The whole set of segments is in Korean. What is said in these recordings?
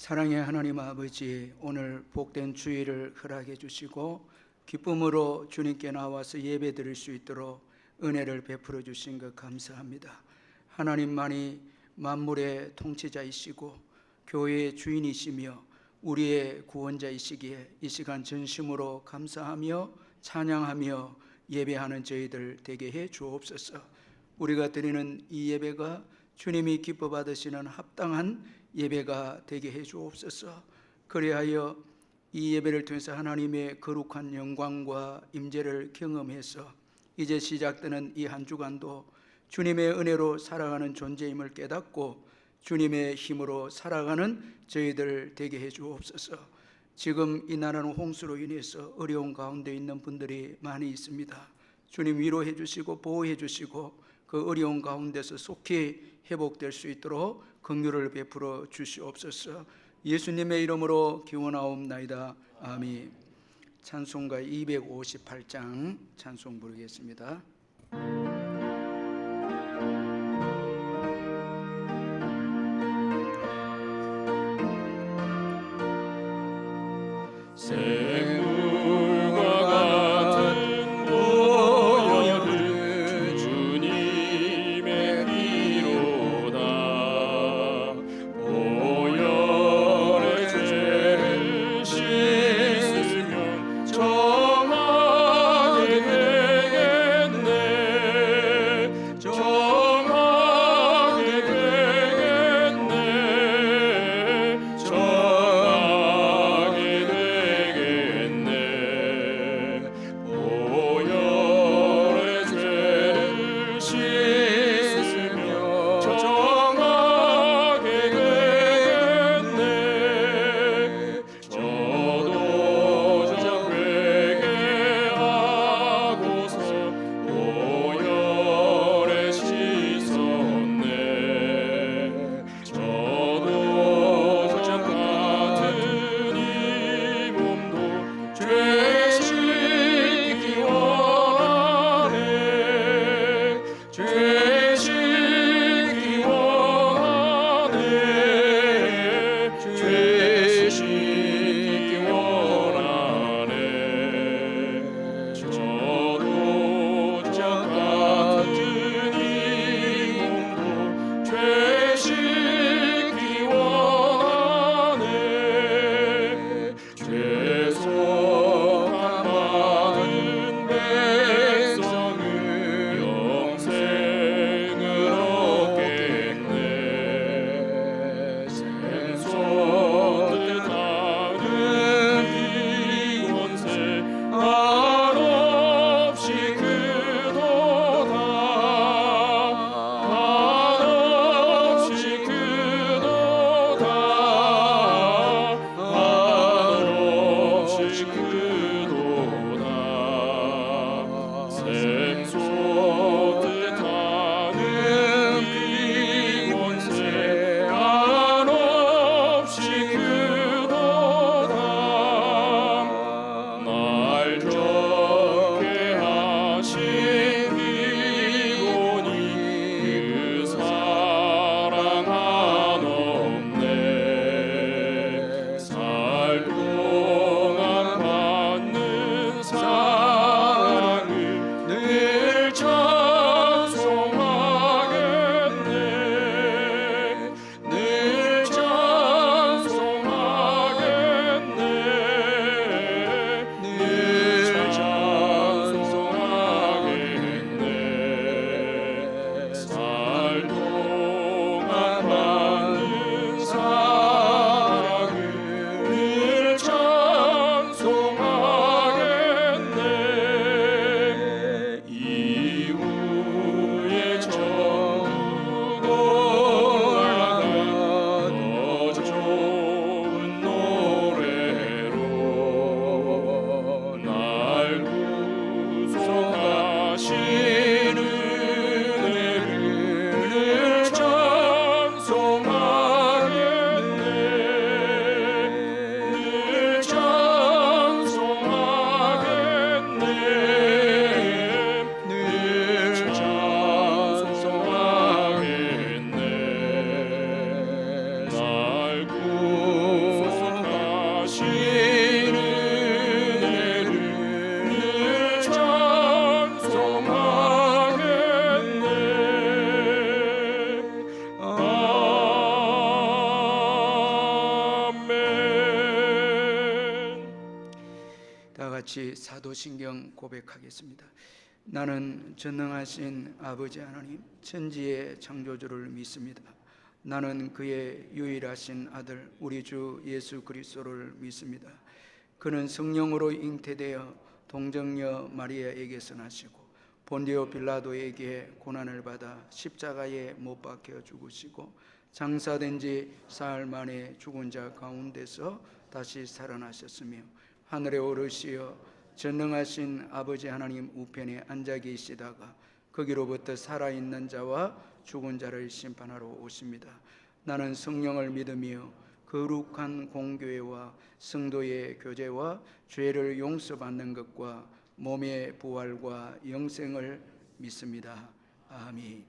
사랑의 하나님 아버지, 오늘 복된 주일을 허락해 주시고 기쁨으로 주님께 나와서 예배 드릴 수 있도록 은혜를 베풀어 주신 것 감사합니다. 하나님만이 만물의 통치자이시고 교회의 주인이시며 우리의 구원자이시기에 이 시간 전심으로 감사하며 찬양하며 예배하는 저희들 되게 해 주옵소서. 우리가 드리는 이 예배가 주님이 기뻐 받으시는 합당한 예배가 되게 해 주옵소서. 그리하여 이 예배를 통해서 하나님의 거룩한 영광과 임재를 경험해서 이제 시작되는 이 한 주간도 주님의 은혜로 살아가는 존재임을 깨닫고 주님의 힘으로 살아가는 저희들 되게 해 주옵소서. 지금 이 나라는 홍수로 인해서 어려운 가운데 있는 분들이 많이 있습니다. 주님 위로해 주시고 보호해 주시고 그 어려운 가운데서 속히 회복될 수 있도록 긍휼을 베풀어 주시옵소서. 예수님의 이름으로 기원하옵나이다. 아멘. 찬송가 258장 찬송 부르겠습니다. 샘물과 같은 보혈은 주님의 피로다. 보혈의 죄를 씻으면 정하게 되겠네. 사도신경 고백하겠습니다. 나는 전능하신 아버지 하나님 천지의 창조주를 믿습니다. 나는 그의 유일하신 아들 우리 주 예수 그리스도를 믿습니다. 그는 성령으로 잉태되어 동정녀 마리아에게서 나시고 본디오 빌라도에게 고난을 받아 십자가에 못 박혀 죽으시고 장사된 지 사흘 만에 죽은 자 가운데서 다시 살아나셨으며 하늘에 오르시어 전능하신 아버지 하나님 우편에 앉아 계시다가 거기로부터 살아있는 자와 죽은 자를 심판하러 오십니다. 나는 성령을 믿으며 거룩한 공교회와 성도의 교제와 죄를 용서받는 것과 몸의 부활과 영생을 믿습니다. 아멘.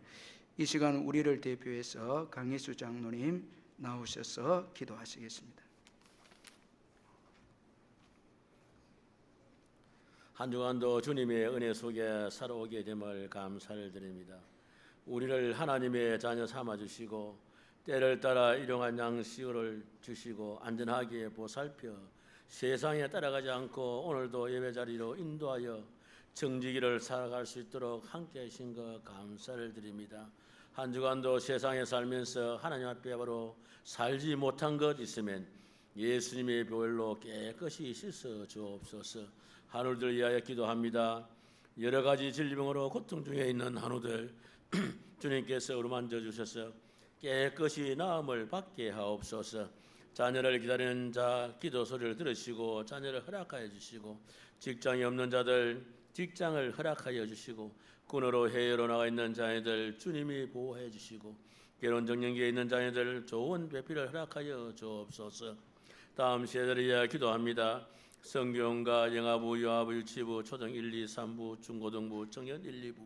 이 시간 우리를 대표해서 강희수 장로님 나오셔서 기도하시겠습니다. 한 주간도 주님의 은혜 속에 살아오게 됨을 감사를 드립니다. 우리를 하나님의 자녀 삼아주시고 때를 따라 일용할 양식을 주시고 안전하게 보살펴 세상에 따라가지 않고 오늘도 예배자리로 인도하여 정직이를 살아갈 수 있도록 함께 하신 것 감사를 드립니다. 한 주간도 세상에 살면서 하나님 앞에 바로 살지 못한 것 있으면 예수님의 보혈로 깨끗이 씻어 주옵소서. 한우들 위하여 기도합니다. 여러 가지 질병으로 고통 중에 있는 한우들 주님께서 어루만져 주셔서 깨끗이 나음을 받게 하옵소서. 자녀를 기다리는 자 기도 소리를 들으시고 자녀를 허락하여 주시고 직장이 없는 자들 직장을 허락하여 주시고 군으로 해외로 나가 있는 자녀들 주님이 보호해 주시고 결혼 정년기에 있는 자녀들 좋은 배필을 허락하여 주옵소서. 다음 세대를 위하여 기도합니다. 성교원과 영아부, 유아부, 유치부, 초등 1, 2, 3부, 중고등부, 청년 1, 2부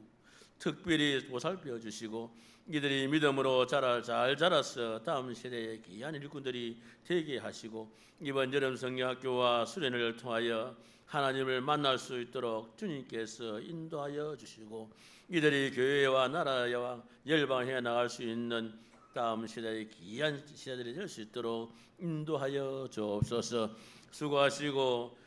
특별히 보살펴 주시고 이들이 믿음으로 잘 자라서 다음 세대의 귀한 일꾼들이 되게 하시고 이번 여름 성경학교와 수련을 통하여 하나님을 만날 수 있도록 주님께서 인도하여 주시고 이들이 교회와 나라와 열방에 나갈 수 있는 다음 세대의 귀한 시대들이 될 수 있도록 인도하여 주옵소서. 수고하시고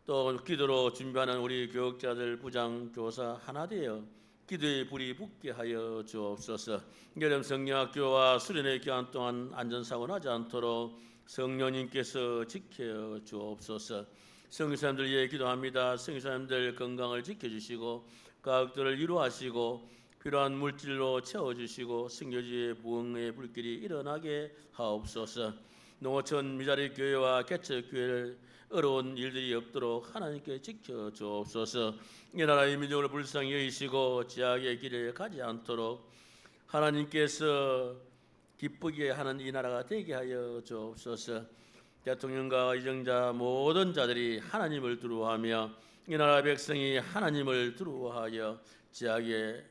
또 기도로 준비하는 우리 교육자들 부장 교사 하나 되어 기도의 불이 붙게 하여 주옵소서. 여름 성령학교와 수련의 기간 동안 안전사고 나지 않도록 성령님께서 지켜 주옵소서. 성교사님들 위해 기도합니다. 성교사님들 건강을 지켜주시고 가학들을 위로하시고 필요한 물질로 채워주시고 성교지의 부흥의 불길이 일어나게 하옵소서. 농어촌 미자리 교회와 개척 교회를 어려운 일들이 없도록 하나님께 지켜 주옵소서. 이 나라의 민족을 불쌍히 여기시고 지악의 길에 가지 않도록 하나님께서 기쁘게 하는 이 나라가 되게 하여 주옵소서. 대통령과 의정자 모든 자들이 하나님을 두려워하며 이 나라 백성이 하나님을 두려워하여 지악에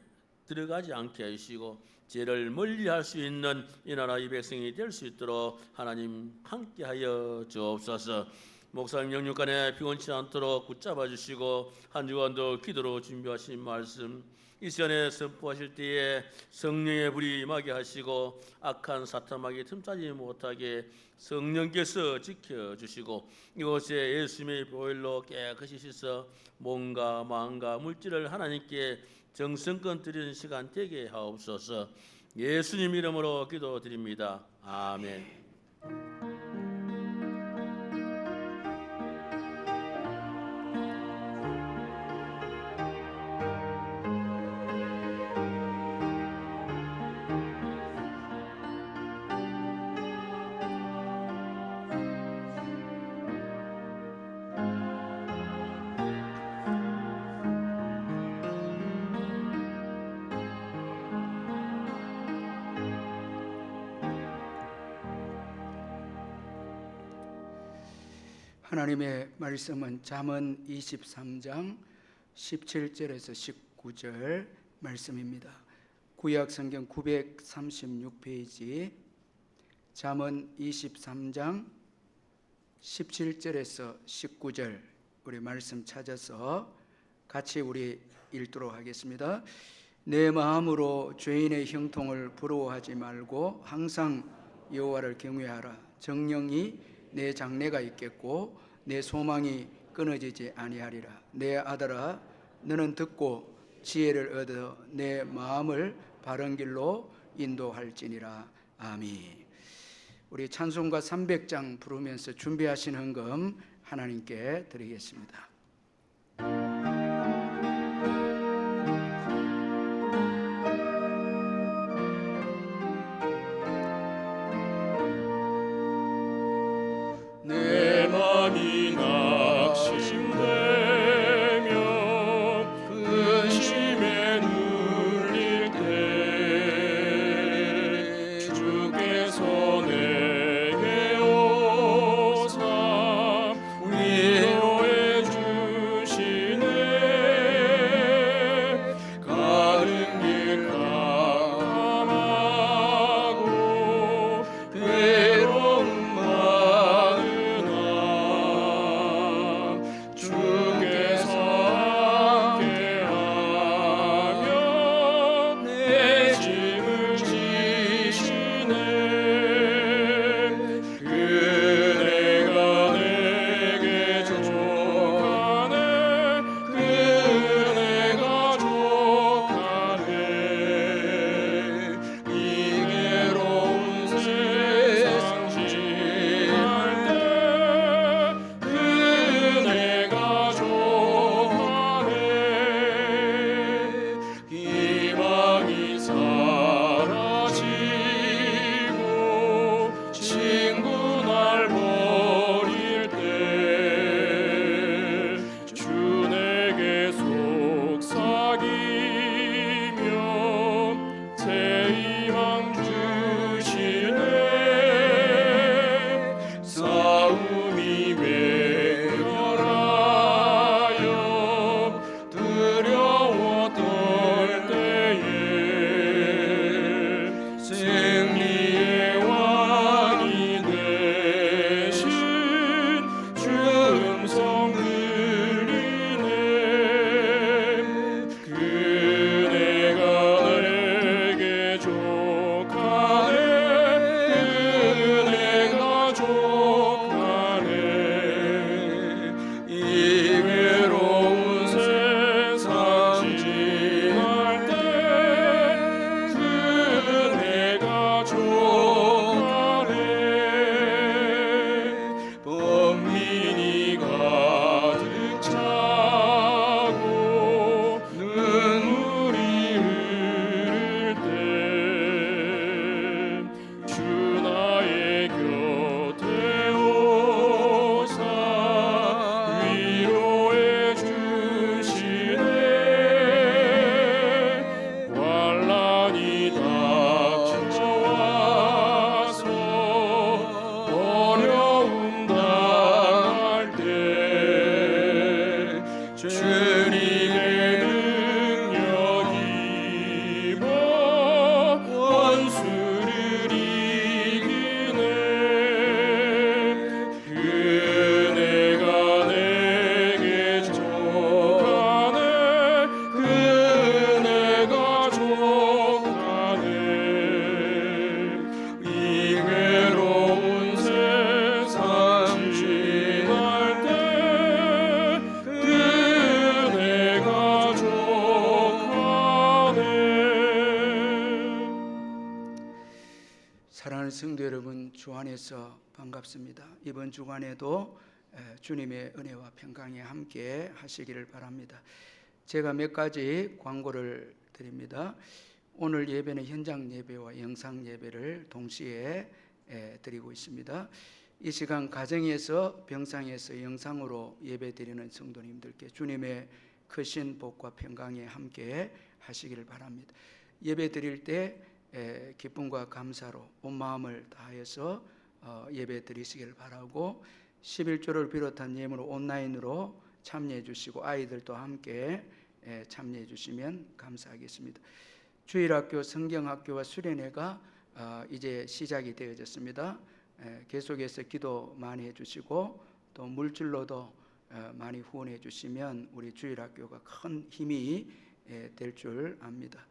들어가지 않게 하시고 죄를 멀리할 수 있는 이 나라 이 백성이 될 수 있도록 하나님 함께하여 주옵소서. 목사님 영육간에 피곤치 않도록 붙잡아 주시고 한 주간도 기도로 준비하신 말씀 이 시간에 선포하실 때에 성령의 불이 임하게 하시고 악한 사탄마귀 틈타지 못하게 성령께서 지켜주시고 이곳에 예수님의 보혈로 깨끗이 씻어 몸과 마음과 물질을 하나님께 정성껏 드리는 시간 되게 하옵소서. 예수님 이름으로 기도드립니다. 아멘. 하나님의 말씀은 잠언 23장 17절에서 19절 말씀입니다. 구약 성경 936페이지 잠언 23장 17절에서 19절 우리 말씀 찾아서 같이 우리 읽도록 하겠습니다. 내 마음으로 죄인의 형통을 부러워하지 말고 항상 여호와를 경외하라. 정령이 내 장래가 있겠고 내 소망이 끊어지지 아니하리라. 내 아들아, 너는 듣고 지혜를 얻어 내 마음을 바른 길로 인도할지니라. 아멘. 우리 찬송가 300장 부르면서 준비하신 헌금 하나님께 드리겠습니다. 내 맘이 낙심되며 근심에 눌릴 때 주께서 내게 오사 위로해 주시네. 가는 길 깜깜하고 괴로움 주께서 함께하며 내 짐을 지시네. 그네가 내게 족하네. 그네가 족하네. 이 괴로운 세상 지날 때 그네가 족하네. 희망이 사라지고 친구 날 버릴 때 주 내게 속삭이며 새 희망 주시네. 싸움이 맹렬하여 두려워 떨 때에 승리의 왕이 되신 주 음성 들리네. 그네가 내게 족하네. 그네가 족하네. 이 외로운 세상 지날 때 그네가 족하네. 번민이 가득 차고 눈물이 흐를 때 주 나의 곁에 오사 위로해 주시네. 환난이 닥쳐와서 어려움 당할 때 주님의 능력 입어 원수를 이기네. 그네가 내게 족하네. 그네가 족하네. 이 괴로운 세상 지날 때 그네가 족하네. 사랑하는 성도 여러분, 주 안에서 반갑습니다. 이번 주간에도 주님의 은혜와 평강이 함께 하시기를 바랍니다. 제가 몇 가지 광고를 드립니다. 오늘 예배는 현장 예배와 영상 예배를 동시에 드리고 있습니다. 이 시간 가정에서 병상에서 영상으로 예배 드리는 성도님들께 주님의 크신 복과 평강이 함께 하시기를 바랍니다. 예배 드릴 때 기쁨과 감사로 온 마음을 다해서 예배 드리시기를 바라고, 11조를 비롯한 예물을 온라인으로 참여해 주시고 아이들도 함께 참여해 주시면 감사하겠습니다. 주일학교, 성경학교와 수련회가 이제 시작이 되어졌습니다. 계속해서 기도 많이 해주시고 또 물질로도 많이 후원해 주시면 우리 주일학교가 큰 힘이 될 줄 압니다.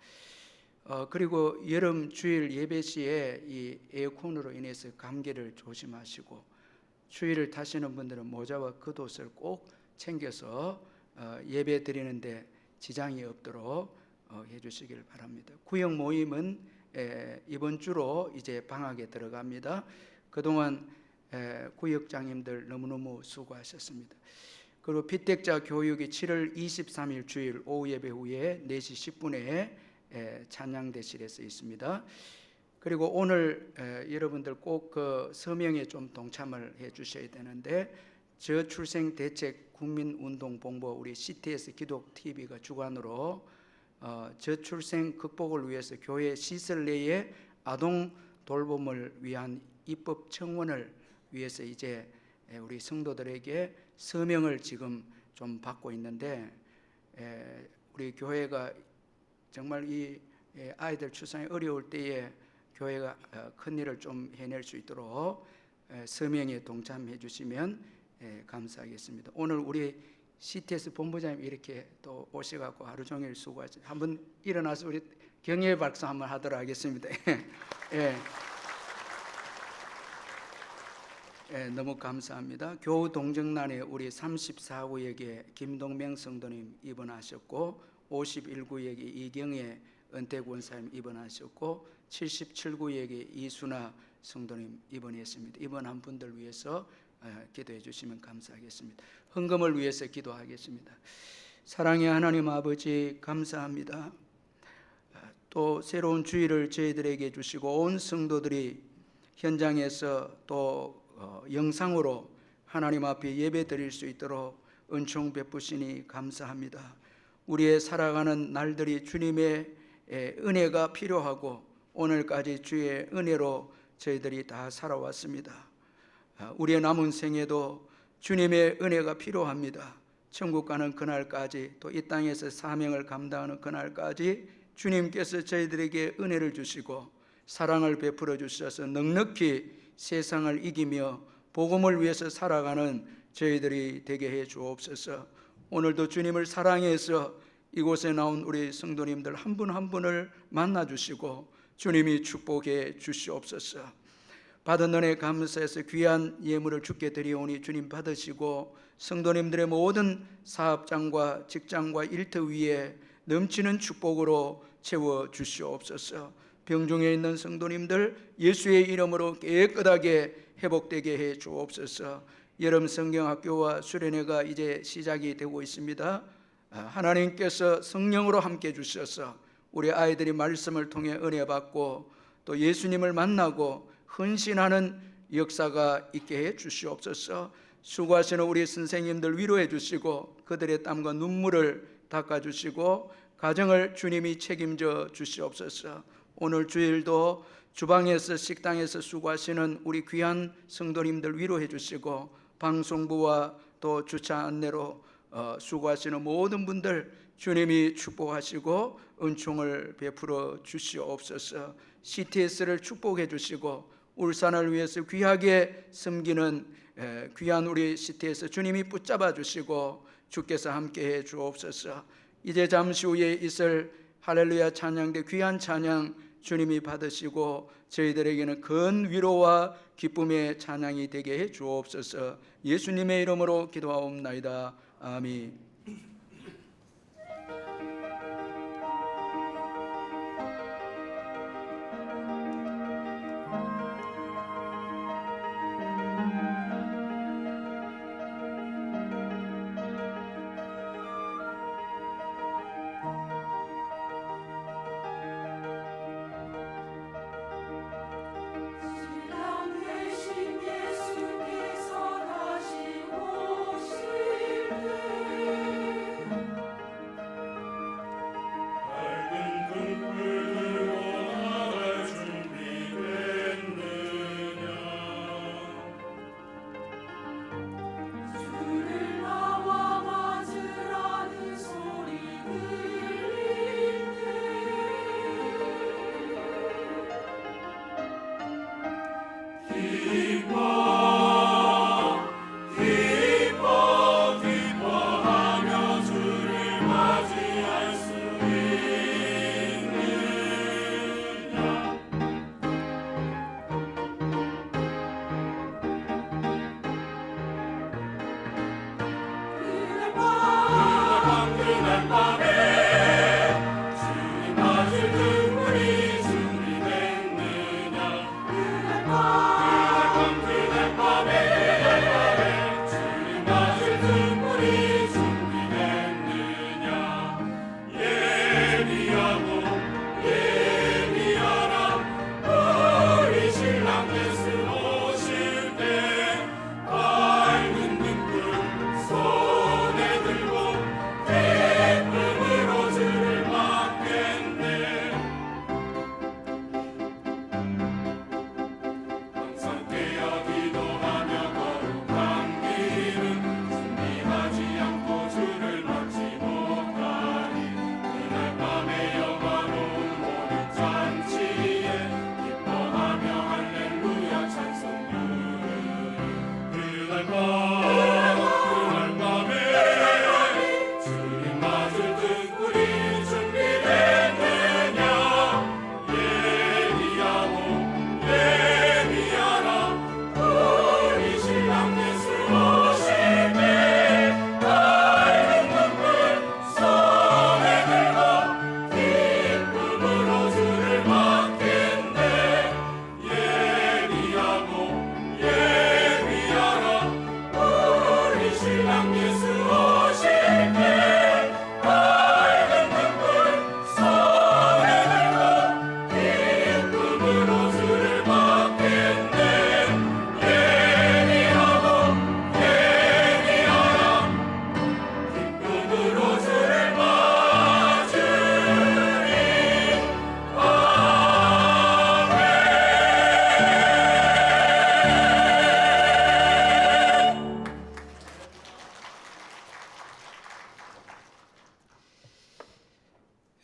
그리고 여름 주일 예배 시에 이 에어컨으로 인해서 감기를 조심하시고, 추위를 타시는 분들은 모자와 겉옷을 꼭 챙겨서 예배 드리는데 지장이 없도록 해주시길 바랍니다. 구역 모임은 이번 주로 이제 방학에 들어갑니다. 그동안 구역장님들 너무너무 수고하셨습니다. 그리고 피택자 교육이 7월 23일 주일 오후 예배 후에 4시 10분에 찬양대실에서 있습니다. 그리고 오늘 여러분들 꼭 그 서명에 좀 동참을 해 주셔야 되는데, 저출생 대책 국민운동본부 우리 CTS 기독TV가 주관으로 저출생 극복을 위해서 교회 시설 내에 아동 돌봄을 위한 입법 청원을 위해서 이제 우리 성도들에게 서명을 지금 좀 받고 있는데, 우리 교회가 정말 이 아이들 출산이 어려울 때에 교회가 큰 일을 좀 해낼 수 있도록 서명에 동참해 주시면 감사하겠습니다. 오늘 우리 CTS 본부장님 이렇게 또 오셔갖고 하루 종일 수고하죠. 한번 일어나서 우리 경례 박수 한번 하도록 하겠습니다. 너무 감사합니다. 교우 동정란에 우리 34구역에 김동명 성도님 입원하셨고, 51구역에 이경애 은퇴권사님 입원하셨고, 77구역에 이순아 성도님 입원했습니다. 입원한 분들 위해서 기도해 주시면 감사하겠습니다. 헌금을 위해서 기도하겠습니다. 사랑의 하나님 아버지, 감사합니다. 또 새로운 주일을 저희들에게 주시고, 온 성도들이 현장에서 또 영상으로 하나님 앞에 예배 드릴 수 있도록 은총 베푸시니 감사합니다. 우리의 살아가는 날들이 주님의 은혜가 필요하고, 오늘까지 주의 은혜로 저희들이 다 살아왔습니다. 우리의 남은 생에도 주님의 은혜가 필요합니다. 천국 가는 그날까지, 또 이 땅에서 사명을 감당하는 그날까지 주님께서 저희들에게 은혜를 주시고 사랑을 베풀어 주셔서 넉넉히 세상을 이기며 복음을 위해서 살아가는 저희들이 되게 해 주옵소서. 오늘도 주님을 사랑해서 이곳에 나온 우리 성도님들 한 분 한 분을 만나 주시고 주님이 축복해 주시옵소서. 받은 은혜 감사해서 귀한 예물을 주께 드리오니 주님 받으시고, 성도님들의 모든 사업장과 직장과 일터 위에 넘치는 축복으로 채워 주시옵소서. 병중에 있는 성도님들 예수의 이름으로 깨끗하게 회복되게 해 주옵소서. 여름 성경학교와 수련회가 이제 시작이 되고 있습니다. 하나님께서 성령으로 함께 주셔서 우리 아이들이 말씀을 통해 은혜 받고 또 예수님을 만나고 헌신하는 역사가 있게 해 주시옵소서. 수고하시는 우리 선생님들 위로해 주시고 그들의 땀과 눈물을 닦아 주시고 가정을 주님이 책임져 주시옵소서. 오늘 주일도 주방에서 식당에서 수고하시는 우리 귀한 성도님들 위로해 주시고, 방송부와 또 주차 안내로 수고하시는 모든 분들 주님이 축복하시고 은총을 베풀어 주시옵소서. CTS를 축복해 주시고 울산을 위해서 귀하게 섬기는 귀한 우리 CTS 주님이 붙잡아 주시고 주께서 함께해 주옵소서. 이제 잠시 후에 있을 할렐루야 찬양대 귀한 찬양 주님이 받으시고 저희들에게는 큰 위로와 기쁨의 찬양이 되게 해 주옵소서. 예수님의 이름으로 기도하옵나이다. 아멘. 신랑 되신 예수께서 다시 오실 때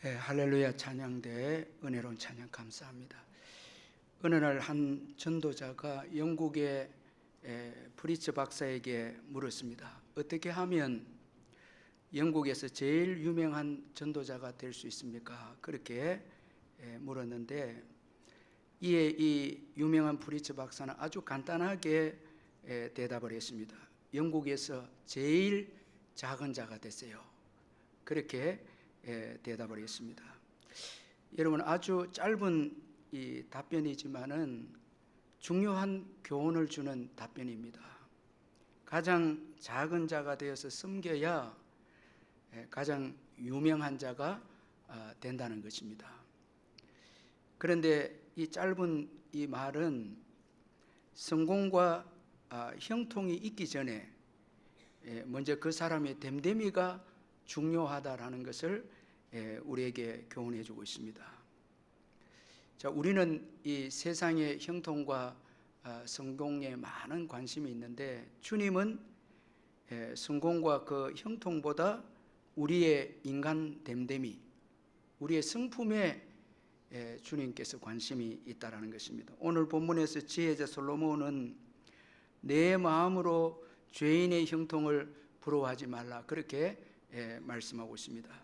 할렐루야 찬양대 은혜로운 찬양 감사합니다. 어느 날 한 전도자가 영국의 프리츠 박사에게 물었습니다. 어떻게 하면 영국에서 제일 유명한 전도자가 될 수 있습니까? 그렇게 물었는데 이에 이 유명한 프리츠 박사는 아주 간단하게 대답을 했습니다. 영국에서 제일 작은 자가 되세요. 그렇게 대답을 했습니다. 여러분, 아주 짧은 이 답변이지만은 중요한 교훈을 주는 답변입니다. 가장 작은 자가 되어서 섬겨야 가장 유명한 자가 된다는 것입니다. 그런데 이 짧은 이 말은 성공과 형통이 있기 전에 먼저 그 사람의 됨됨이가 중요하다라는 것을 우리에게 교훈해 주고 있습니다. 자, 우리는 이 세상의 형통과 성공에 많은 관심이 있는데 주님은 성공과 그 형통보다 우리의 인간 됨됨이, 우리의 성품에 주님께서 관심이 있다라는 것입니다. 오늘 본문에서 지혜자 솔로몬은 내 마음으로 죄인의 형통을 부러워하지 말라, 그렇게 말씀하고 있습니다.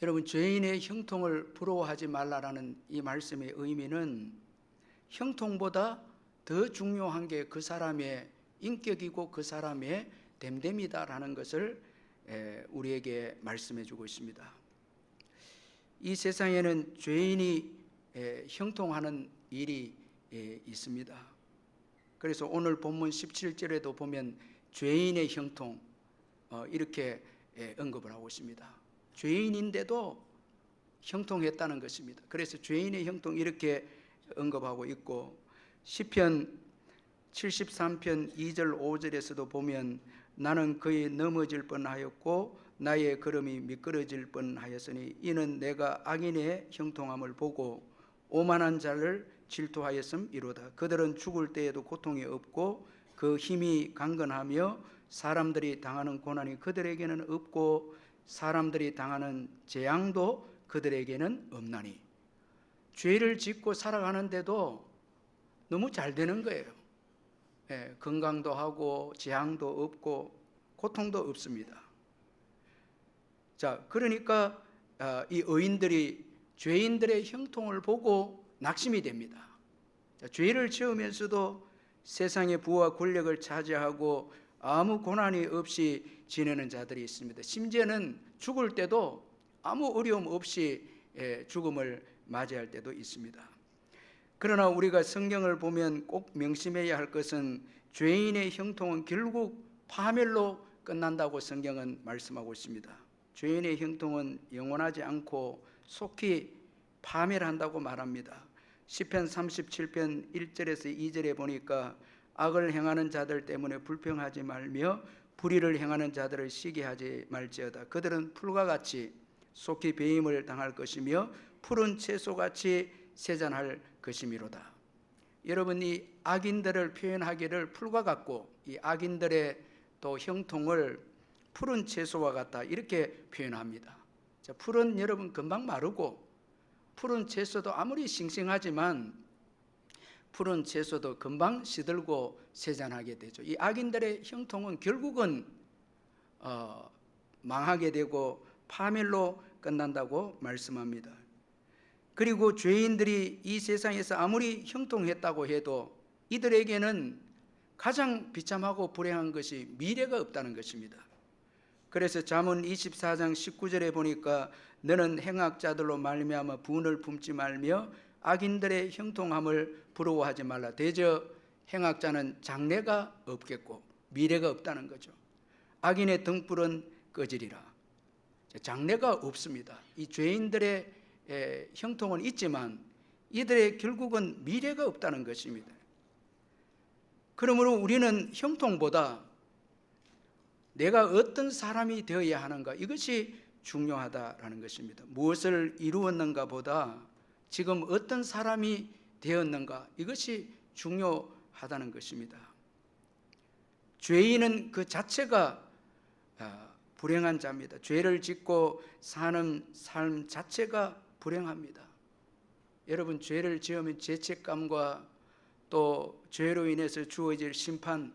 여러분, 죄인의 형통을 부러워하지 말라라는 이 말씀의 의미는 형통보다 더 중요한 게 그 사람의 인격이고 그 사람의 됨됨이다라는 것을 우리에게 말씀해 주고 있습니다. 이 세상에는 죄인이 형통하는 일이 있습니다. 그래서 오늘 본문 17절에도 보면 죄인의 형통 이렇게 언급을 하고 있습니다. 죄인인데도 형통했다는 것입니다. 그래서 죄인의 형통 이렇게 언급하고 있고, 시편 73편 2절 5절에서도 보면 나는 그의 넘어질 뻔하였고 나의 걸음이 미끄러질 뻔하였으니 이는 내가 악인의 형통함을 보고 오만한 자를 질투하였음이로다. 그들은 죽을 때에도 고통이 없고 그 힘이 강건하며 사람들이 당하는 고난이 그들에게는 없고 사람들이 당하는 재앙도 그들에게는 없나니. 죄를 짓고 살아가는데도 너무 잘 되는 거예요. 건강도 하고 재앙도 없고 고통도 없습니다. 자, 그러니까 이 의인들이 죄인들의 형통을 보고 낙심이 됩니다. 자, 죄를 지으면서도 세상의 부와 권력을 차지하고 아무 고난이 없이 지내는 자들이 있습니다. 심지어는 죽을 때도 아무 어려움 없이 죽음을 맞이할 때도 있습니다. 그러나 우리가 성경을 보면 꼭 명심해야 할 것은 죄인의 형통은 결국 파멸로 끝난다고 성경은 말씀하고 있습니다. 죄인의 형통은 영원하지 않고 속히 파멸한다고 말합니다. 시편 37편 1절에서 2절에 보니까 악을 행하는 자들 때문에 불평하지 말며 불의를 행하는 자들을 시기하지 말지어다. 그들은 풀과 같이 속히 배임을 당할 것이며 푸른 채소같이 세잔할 것이미로다. 여러분이 악인들을 표현하기를 풀과 같고 이 악인들의 또 형통을 푸른 채소와 같다 이렇게 표현합니다. 자, 풀은 여러분 금방 마르고 푸른 채소도 아무리 싱싱하지만 푸른 채소도 금방 시들고 세잔하게 되죠. 이 악인들의 형통은 결국은 망하게 되고 파멸로 끝난다고 말씀합니다. 그리고 죄인들이 이 세상에서 아무리 형통했다고 해도 이들에게는 가장 비참하고 불행한 것이 미래가 없다는 것입니다. 그래서 잠언 24장 19절에 보니까 너는 행악자들로 말미암아 분을 품지 말며 악인들의 형통함을 부러워하지 말라. 대저 행악자는 장래가 없겠고 미래가 없다는 거죠. 악인의 등불은 꺼지리라. 장래가 없습니다. 이 죄인들의 형통은 있지만 이들의 결국은 미래가 없다는 것입니다. 그러므로 우리는 형통보다 내가 어떤 사람이 되어야 하는가, 이것이 중요하다라는 것입니다. 무엇을 이루었는가 보다 지금 어떤 사람이 되었는가, 이것이 중요하다는 것입니다. 죄인은 그 자체가 불행한 자입니다. 죄를 짓고 사는 삶 자체가 불행합니다. 여러분, 죄를 지으면 죄책감과 또 죄로 인해서 주어질 심판,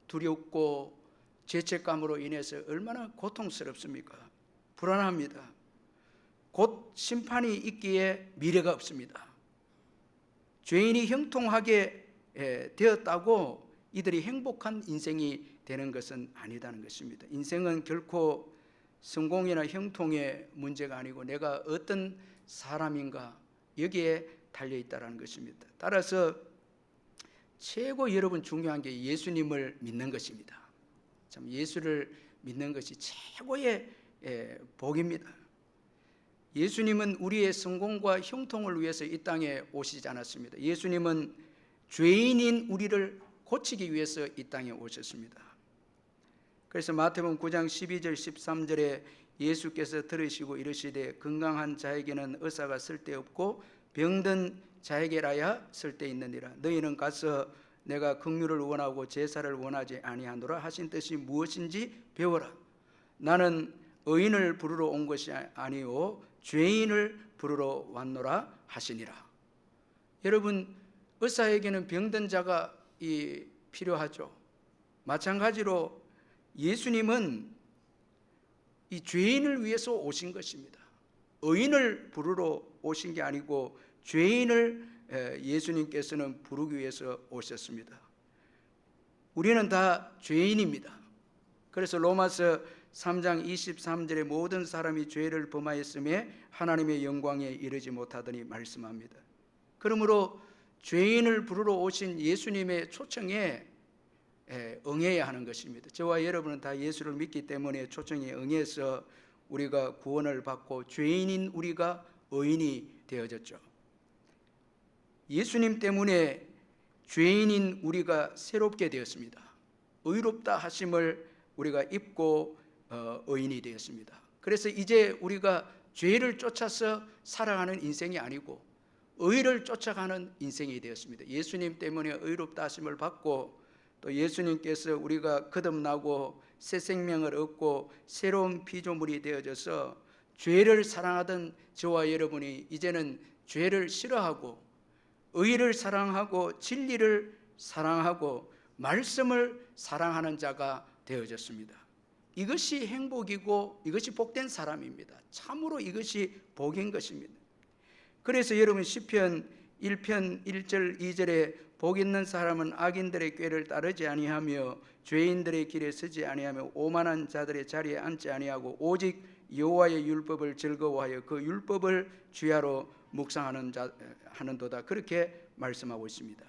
두렵고 죄책감으로 인해서 얼마나 고통스럽습니까? 불안합니다. 곧 심판이 있기에 미래가 없습니다. 죄인이 형통하게 되었다고 이들이 행복한 인생이 되는 것은 아니다는 것입니다. 인생은 결코 성공이나 형통의 문제가 아니고 내가 어떤 사람인가 여기에 달려있다는 것입니다. 따라서 최고 여러분 중요한 게 예수님을 믿는 것입니다. 참 예수를 믿는 것이 최고의 복입니다. 예수님은 우리의 성공과 형통을 위해서 이 땅에 오시지 않았습니다. 예수님은 죄인인 우리를 고치기 위해서 이 땅에 오셨습니다. 그래서 마태복음 9장 12절 13절에 예수께서 들으시고 이르시되 건강한 자에게는 의사가 쓸데없고 병든 자에게라야 쓸데있느니라. 너희는 가서 내가 긍휼을 원하고 제사를 원하지 아니하노라 하신 뜻이 무엇인지 배워라. 나는 의인을 부르러 온 것이 아니오 죄인을 부르러 왔노라 하시니라. 여러분, 의사에게는 병든 자가 필요하죠. 마찬가지로 예수님은 이 죄인을 위해서 오신 것입니다. 의인을 부르러 오신 게 아니고 죄인을 예수님께서는 부르기 위해서 오셨습니다. 우리는 다 죄인입니다. 그래서 로마서 3장 23절에 모든 사람이 죄를 범하였음에 하나님의 영광에 이르지 못하더니 말씀합니다. 그러므로 죄인을 부르러 오신 예수님의 초청에 응해야 하는 것입니다. 저와 여러분은 다 예수를 믿기 때문에 초청에 응해서 우리가 구원을 받고 죄인인 우리가 의인이 되어졌죠. 예수님 때문에 죄인인 우리가 새롭게 되었습니다. 의롭다 하심을 우리가 입고 의인이 되었습니다. 그래서 이제 우리가 죄를 쫓아서 살아가는 인생이 아니고 의를 쫓아가는 인생이 되었습니다. 예수님 때문에 의롭다 하심을 받고 또 예수님께서 우리가 거듭나고 새 생명을 얻고 새로운 피조물이 되어져서 죄를 사랑하던 저와 여러분이 이제는 죄를 싫어하고 의를 사랑하고 진리를 사랑하고 말씀을 사랑하는 자가 되어졌습니다. 이것이 행복이고 이것이 복된 사람입니다. 참으로 이것이 복인 것입니다. 그래서 여러분 시편 1편 1절 2절에 복 있는 사람은 악인들의 꾀를 따르지 아니하며 죄인들의 길에 서지 아니하며 오만한 자들의 자리에 앉지 아니하고 오직 여호와의 율법을 즐거워하여 그 율법을 주야로 묵상하는도다. 그렇게 말씀하고 있습니다.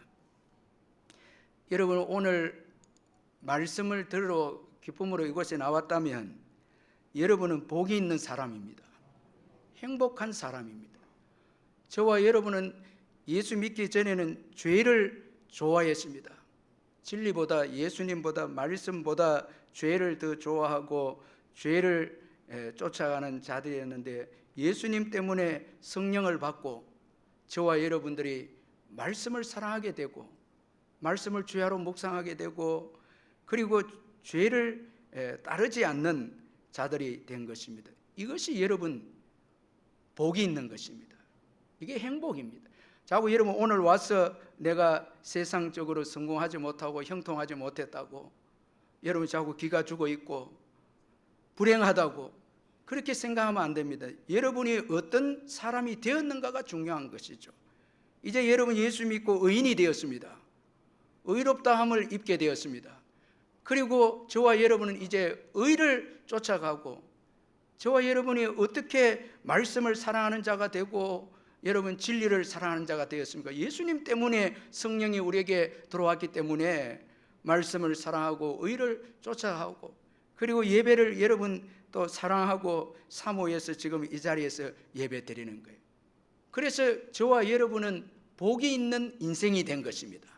여러분, 오늘 말씀을 들으러 기쁨으로 이곳에 나왔다면 여러분은 복이 있는 사람입니다. 행복한 사람입니다. 저와 여러분은 예수 믿기 전에는 죄를 좋아했습니다. 진리보다 예수님보다 말씀보다 죄를 더 좋아하고 죄를 쫓아가는 자들이었는데 예수님 때문에 성령을 받고 저와 여러분들이 말씀을 사랑하게 되고 말씀을 주야로 묵상하게 되고 그리고 죄를 따르지 않는 자들이 된 것입니다. 이것이 여러분 복이 있는 것입니다. 이게 행복입니다. 자꾸 여러분 오늘 와서 내가 세상적으로 성공하지 못하고 형통하지 못했다고 여러분 자꾸 기가 죽어 있고 불행하다고 그렇게 생각하면 안 됩니다. 여러분이 어떤 사람이 되었는가가 중요한 것이죠. 이제 여러분 예수 믿고 의인이 되었습니다. 의롭다함을 입게 되었습니다. 그리고 저와 여러분은 이제 의를 쫓아가고 저와 여러분이 어떻게 말씀을 사랑하는 자가 되고 여러분 진리를 사랑하는 자가 되었습니까? 예수님 때문에 성령이 우리에게 들어왔기 때문에 말씀을 사랑하고 의를 쫓아가고 그리고 예배를 여러분 또 사랑하고 사모해서 지금 이 자리에서 예배 드리는 거예요. 그래서 저와 여러분은 복이 있는 인생이 된 것입니다.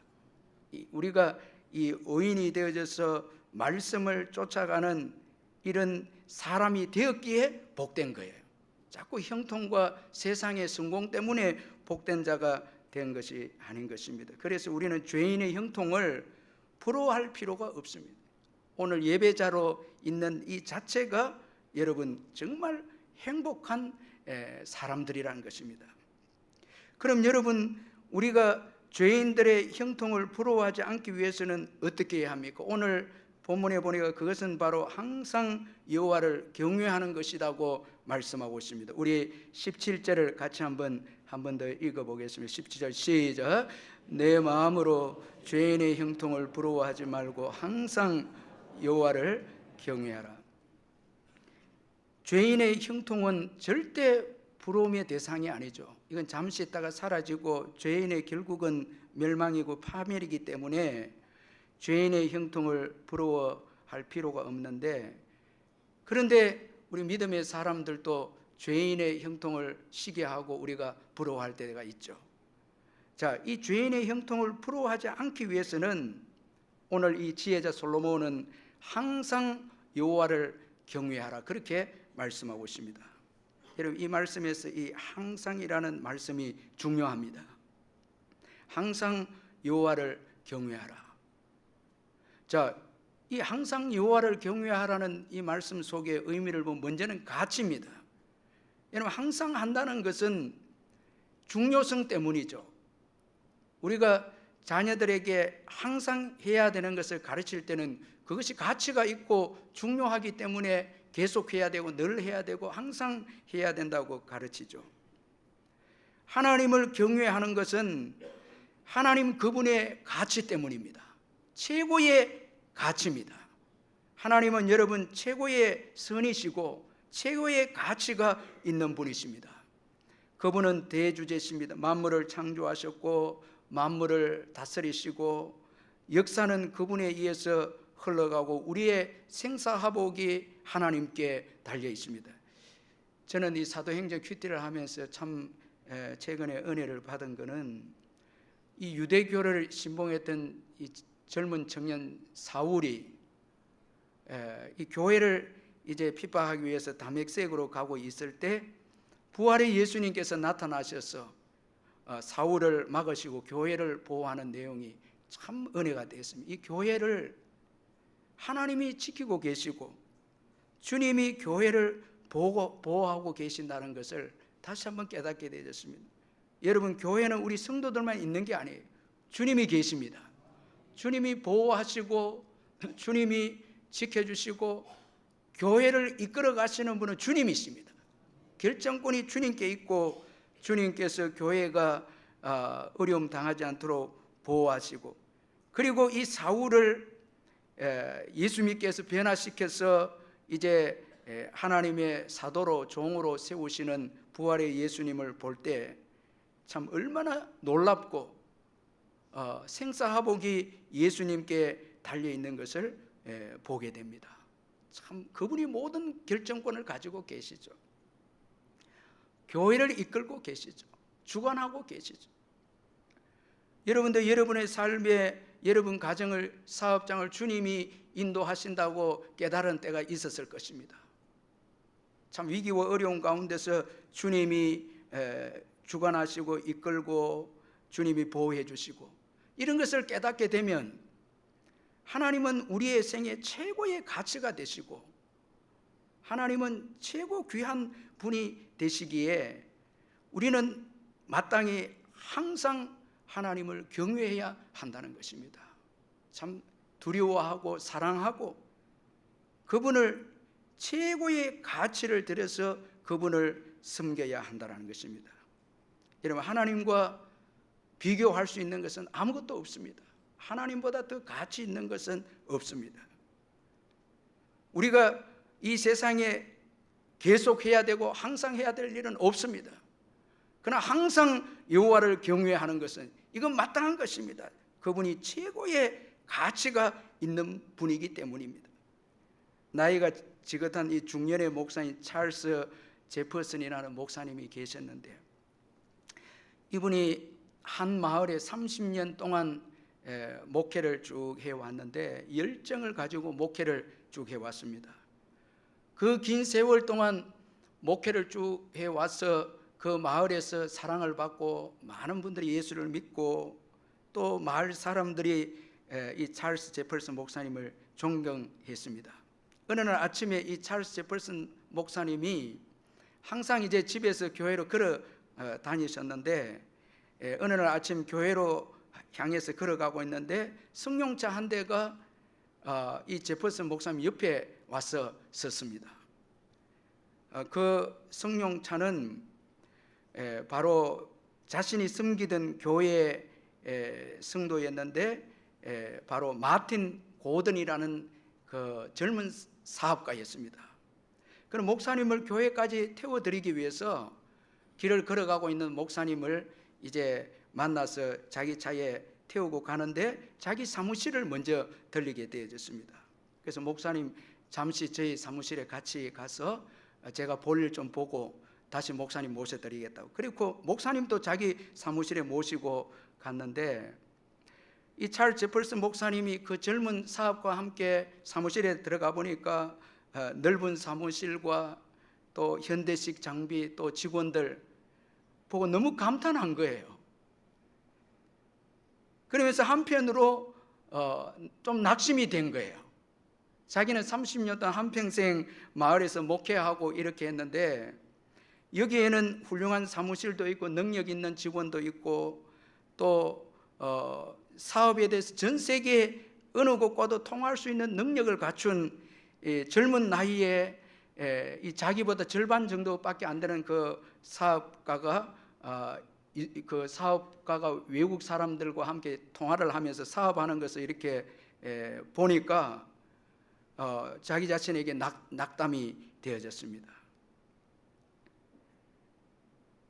우리가 이 의인이 되어져서 말씀을 쫓아가는 이런 사람이 되었기에 복된 거예요. 자꾸 형통과 세상의 성공 때문에 복된 자가 된 것이 아닌 것입니다. 그래서 우리는 죄인의 형통을 부러워할 필요가 없습니다. 오늘 예배자로 있는 이 자체가 여러분 정말 행복한 사람들이라는 것입니다. 그럼 여러분, 우리가 죄인들의 형통을 부러워하지 않기 위해서는 어떻게 해야 합니까? 오늘 본문에 보니까 그것은 바로 항상 여호와를 경외하는 것이라고 말씀하고 있습니다. 우리 17절을 같이 한번 더 읽어보겠습니다. 17절 시작. 내 마음으로 죄인의 형통을 부러워하지 말고 항상 여호와를 경외하라. 죄인의 형통은 절대 부러움의 대상이 아니죠. 이건 잠시 있다가 사라지고 죄인의 결국은 멸망이고 파멸이기 때문에 죄인의 형통을 부러워할 필요가 없는데, 그런데 우리 믿음의 사람들도 죄인의 형통을 시기하고 우리가 부러워할 때가 있죠. 자, 이 죄인의 형통을 부러워하지 않기 위해서는 오늘 이 지혜자 솔로몬은 항상 여호와를 경외하라, 그렇게 말씀하고 있습니다. 여러분, 이 말씀에서 이 항상이라는 말씀이 중요합니다. 항상 여호와를 경외하라. 자, 이 항상 여호와를 경외하라는 이 말씀 속에 의미를 보면 먼저는 가치입니다. 여러분, 항상 한다는 것은 중요성 때문이죠. 우리가 자녀들에게 항상 해야 되는 것을 가르칠 때는 그것이 가치가 있고 중요하기 때문에 계속해야 되고 늘 해야 되고 항상 해야 된다고 가르치죠. 하나님을 경외하는 것은 하나님 그분의 가치 때문입니다. 최고의 가치입니다. 하나님은 여러분 최고의 선이시고 최고의 가치가 있는 분이십니다. 그분은 대주제십니다. 만물을 창조하셨고 만물을 다스리시고 역사는 그분에 의해서 흘러가고 우리의 생사화복이 하나님께 달려 있습니다. 저는 이 사도행전 큐티를 하면서 참 최근에 은혜를 받은 것은 이 유대교를 신봉했던 이 젊은 청년 사울이 이 교회를 이제 핍박하기 위해서 다메섹으로 가고 있을 때 부활의 예수님께서 나타나셔서 사울을 막으시고 교회를 보호하는 내용이 참 은혜가 되었습니다. 이 교회를 하나님이 지키고 계시고 주님이 교회를 보호하고 계신다는 것을 다시 한번 깨닫게 되었습니다. 여러분, 교회는 우리 성도들만 있는 게 아니에요. 주님이 계십니다. 주님이 보호하시고 주님이 지켜주시고 교회를 이끌어 가시는 분은 주님이십니다. 결정권이 주님께 있고 주님께서 교회가 어려움 당하지 않도록 보호하시고, 그리고 이 사울을 예수님께서 변화시켜서 이제 하나님의 사도로 종으로 세우시는 부활의 예수님을 볼 때 참 얼마나 놀랍고 생사화복이 예수님께 달려 있는 것을 보게 됩니다. 참 그분이 모든 결정권을 가지고 계시죠. 교회를 이끌고 계시죠. 주관하고 계시죠. 여러분도 여러분의 삶에 여러분 가정을, 사업장을 주님이 인도하신다고 깨달은 때가 있었을 것입니다. 참 위기와 어려운 가운데서 주님이 주관하시고 이끌고 주님이 보호해 주시고 이런 것을 깨닫게 되면 하나님은 우리의 생애 최고의 가치가 되시고 하나님은 최고 귀한 분이 되시기에 우리는 마땅히 항상 하나님을 경외해야 한다는 것입니다. 참 두려워하고 사랑하고 그분을 최고의 가치를 들여서 그분을 섬겨야 한다는 것입니다. 여러분, 하나님과 비교할 수 있는 것은 아무것도 없습니다. 하나님보다 더 가치 있는 것은 없습니다. 우리가 이 세상에 계속해야 되고 항상 해야 될 일은 없습니다. 그러나 항상 여호와를 경외하는 것은 이건 마땅한 것입니다. 그분이 최고의 가치가 있는 분이기 때문입니다. 나이가 지긋한 이 중년의 목사님 찰스 제퍼슨이라는 목사님이 계셨는데 이분이 한 마을에 30년 동안 목회를 쭉 해왔는데 열정을 가지고 목회를 쭉 해왔습니다. 그 긴 세월 동안 목회를 쭉 해와서 그 마을에서 사랑을 받고 많은 분들이 예수를 믿고 또 마을 사람들이 이 찰스 제퍼슨 목사님을 존경했습니다. 어느 날 아침에 이 찰스 제퍼슨 목사님이 항상 이제 집에서 교회로 걸어 다니셨는데 어느 날 아침 교회로 향해서 걸어가고 있는데 승용차 한 대가 이 제퍼슨 목사님 옆에 와서 섰습니다. 그 승용차는 바로 자신이 섬기던 교회 성도였는데 바로 마틴 고든이라는 그 젊은 사업가였습니다. 그럼 목사님을 교회까지 태워드리기 위해서 길을 걸어가고 있는 목사님을 이제 만나서 자기 차에 태우고 가는데 자기 사무실을 먼저 들리게 되어졌습니다. 그래서 목사님 잠시 저희 사무실에 같이 가서 제가 볼일 좀 보고 다시 목사님 모셔드리겠다고. 그리고 목사님도 자기 사무실에 모시고 갔는데 이 찰스 제퍼슨 목사님이 그 젊은 사업과 함께 사무실에 들어가 보니까 넓은 사무실과 또 현대식 장비 또 직원들 보고 너무 감탄한 거예요. 그러면서 한편으로 좀 낙심이 된 거예요. 자기는 30년 동안 한평생 마을에서 목회하고 이렇게 했는데 여기에는 훌륭한 사무실도 있고 능력 있는 직원도 있고 또 사업에 대해서 전 세계 어느 곳과도 통할 수 있는 능력을 갖춘 젊은 나이에 이 자기보다 절반 정도밖에 안 되는 그 사업가가 외국 사람들과 함께 통화를 하면서 사업하는 것을 이렇게 보니까 자기 자신에게 낙담이 되어졌습니다.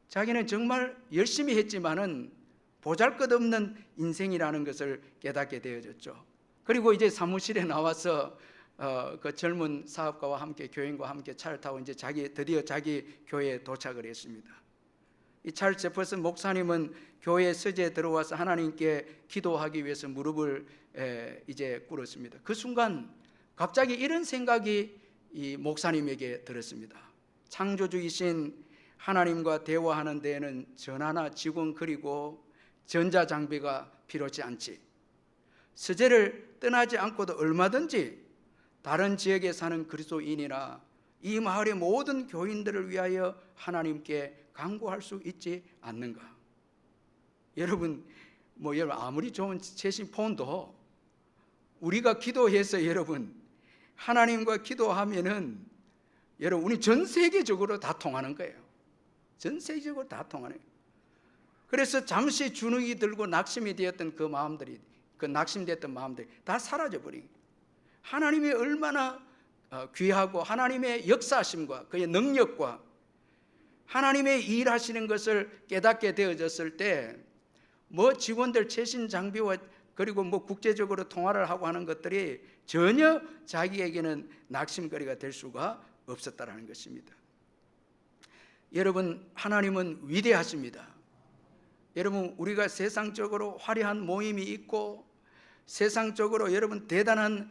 자기는 정말 열심히 했지만은 보잘것없는 인생이라는 것을 깨닫게 되어졌죠. 그리고 이제 사무실에 나와서 그 젊은 사업가와 함께 교인과 함께 차를 타고 이제 드디어 자기 교회에 도착을 했습니다. 이 찰스 제퍼슨 목사님은 교회 서재에 들어와서 하나님께 기도하기 위해서 무릎을 이제 꿇었습니다. 그 순간 갑자기 이런 생각이 이 목사님에게 들었습니다. 창조주이신 하나님과 대화하는 데에는 전화나 직원 그리고 전자장비가 필요치 않지. 서재를 떠나지 않고도 얼마든지 다른 지역에 사는 그리스도인이나 이 마을의 모든 교인들을 위하여 하나님께 간구할 수 있지 않는가? 여러분 아무리 좋은 최신 폰도 우리가 기도해서 여러분 하나님과 기도하면은 여러분 우리 전 세계적으로 다 통하는 거예요. 전 세계적으로 다 통하는 거예요. 그래서 잠시 주눅이 들고 낙심이 되었던 그 마음들이, 그 낙심됐던 마음들이 다 사라져 버린 거예요. 하나님이 얼마나 귀하고 하나님의 역사하심과 그의 능력과 하나님의 일하시는 것을 깨닫게 되어졌을 때 직원들 최신 장비와 그리고 국제적으로 통화를 하고 하는 것들이 전혀 자기에게는 낙심거리가 될 수가 없었다라는 것입니다. 여러분 하나님은 위대하십니다. 여러분 우리가 세상적으로 화려한 모임이 있고 세상적으로 여러분 대단한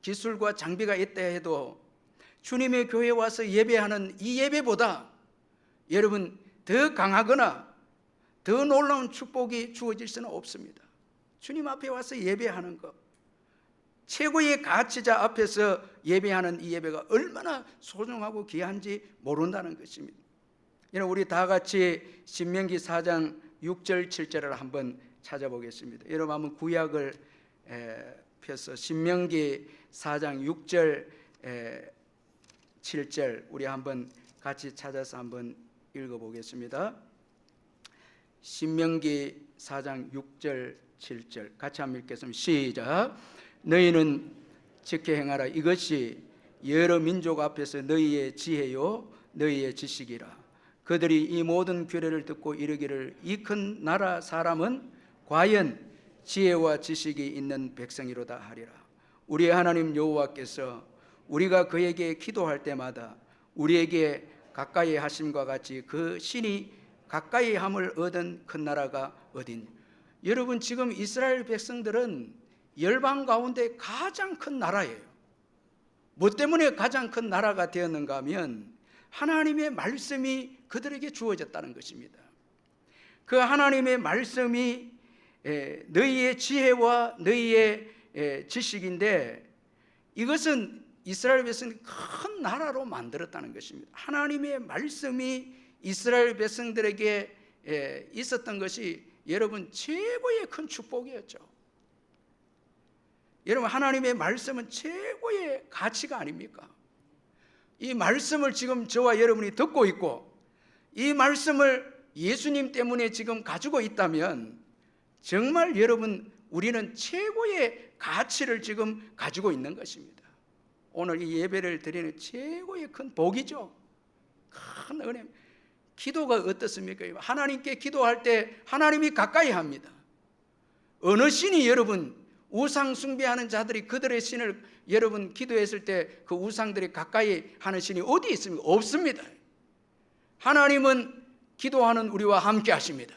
기술과 장비가 있다 해도 주님의 교회에 와서 예배하는 이 예배보다 여러분 더 강하거나 더 놀라운 축복이 주어질 수는 없습니다. 주님 앞에 와서 예배하는 것, 최고의 가치자 앞에서 예배하는 이 예배가 얼마나 소중하고 귀한지 모른다는 것입니다. 여러분 우리 다 같이 신명기 4장 6절 7절을 한번 찾아보겠습니다. 여러분 한번 구약을 펴서 신명기 4장 6절 7절 우리 한번 같이 찾아서 한번 읽어보겠습니다. 신명기 4장 6절 7절 같이 한번 읽겠습니다. 시작. 너희는 지켜 행하라. 이것이 여러 민족 앞에서 너희의 지혜요 너희의 지식이라. 그들이 이 모든 규례를 듣고 이르기를 이 큰 나라 사람은 과연 지혜와 지식이 있는 백성이로다 하리라. 우리의 하나님 여호와께서 우리가 그에게 기도할 때마다 우리에게 가까이 하심과 같이 그 신이 가까이 함을 얻은 큰 나라가 어딘. 여러분 지금 이스라엘 백성들은 열방 가운데 가장 큰 나라예요. 뭐 때문에 가장 큰 나라가 되었는가 하면 하나님의 말씀이 그들에게 주어졌다는 것입니다. 그 하나님의 말씀이 너희의 지혜와 너희의 지식인데 이것은 이스라엘 백성이 큰 나라로 만들었다는 것입니다. 하나님의 말씀이 이스라엘 백성들에게 있었던 것이 여러분 최고의 큰 축복이었죠. 여러분, 하나님의 말씀은 최고의 가치가 아닙니까? 이 말씀을 지금 저와 여러분이 듣고 있고 이 말씀을 예수님 때문에 지금 가지고 있다면 정말 여러분, 우리는 최고의 가치를 지금 가지고 있는 것입니다. 오늘 이 예배를 드리는 최고의 큰 복이죠. 큰 은혜. 기도가 어떻습니까? 하나님께 기도할 때 하나님이 가까이 합니다. 어느 신이 여러분, 우상 숭배하는 자들이 그들의 신을 여러분 기도했을 때 그 우상들이 가까이 하는 신이 어디 있습니까? 없습니다. 하나님은 기도하는 우리와 함께 하십니다.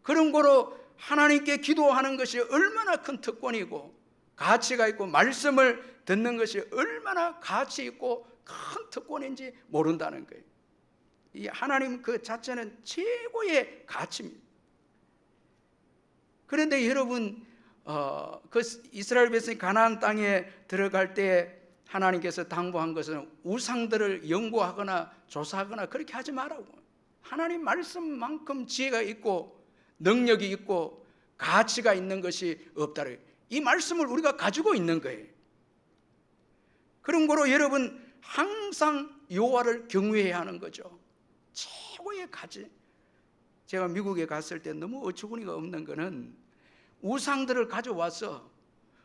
그런 거로 하나님께 기도하는 것이 얼마나 큰 특권이고 가치가 있고 말씀을 듣는 것이 얼마나 가치 있고 큰 특권인지 모른다는 거예요. 이 하나님 그 자체는 최고의 가치입니다. 그런데 여러분, 그 이스라엘 백성이 가나안 땅에 들어갈 때 하나님께서 당부한 것은 우상들을 연구하거나 조사하거나 그렇게 하지 말라고. 하나님 말씀만큼 지혜가 있고 능력이 있고 가치가 있는 것이 없다를, 이 말씀을 우리가 가지고 있는 거예요. 그런 거로 여러분, 항상 여호와를 경외해야 하는 거죠. 최고의 가치. 제가 미국에 갔을 때 너무 어처구니가 없는 거는 우상들을 가져와서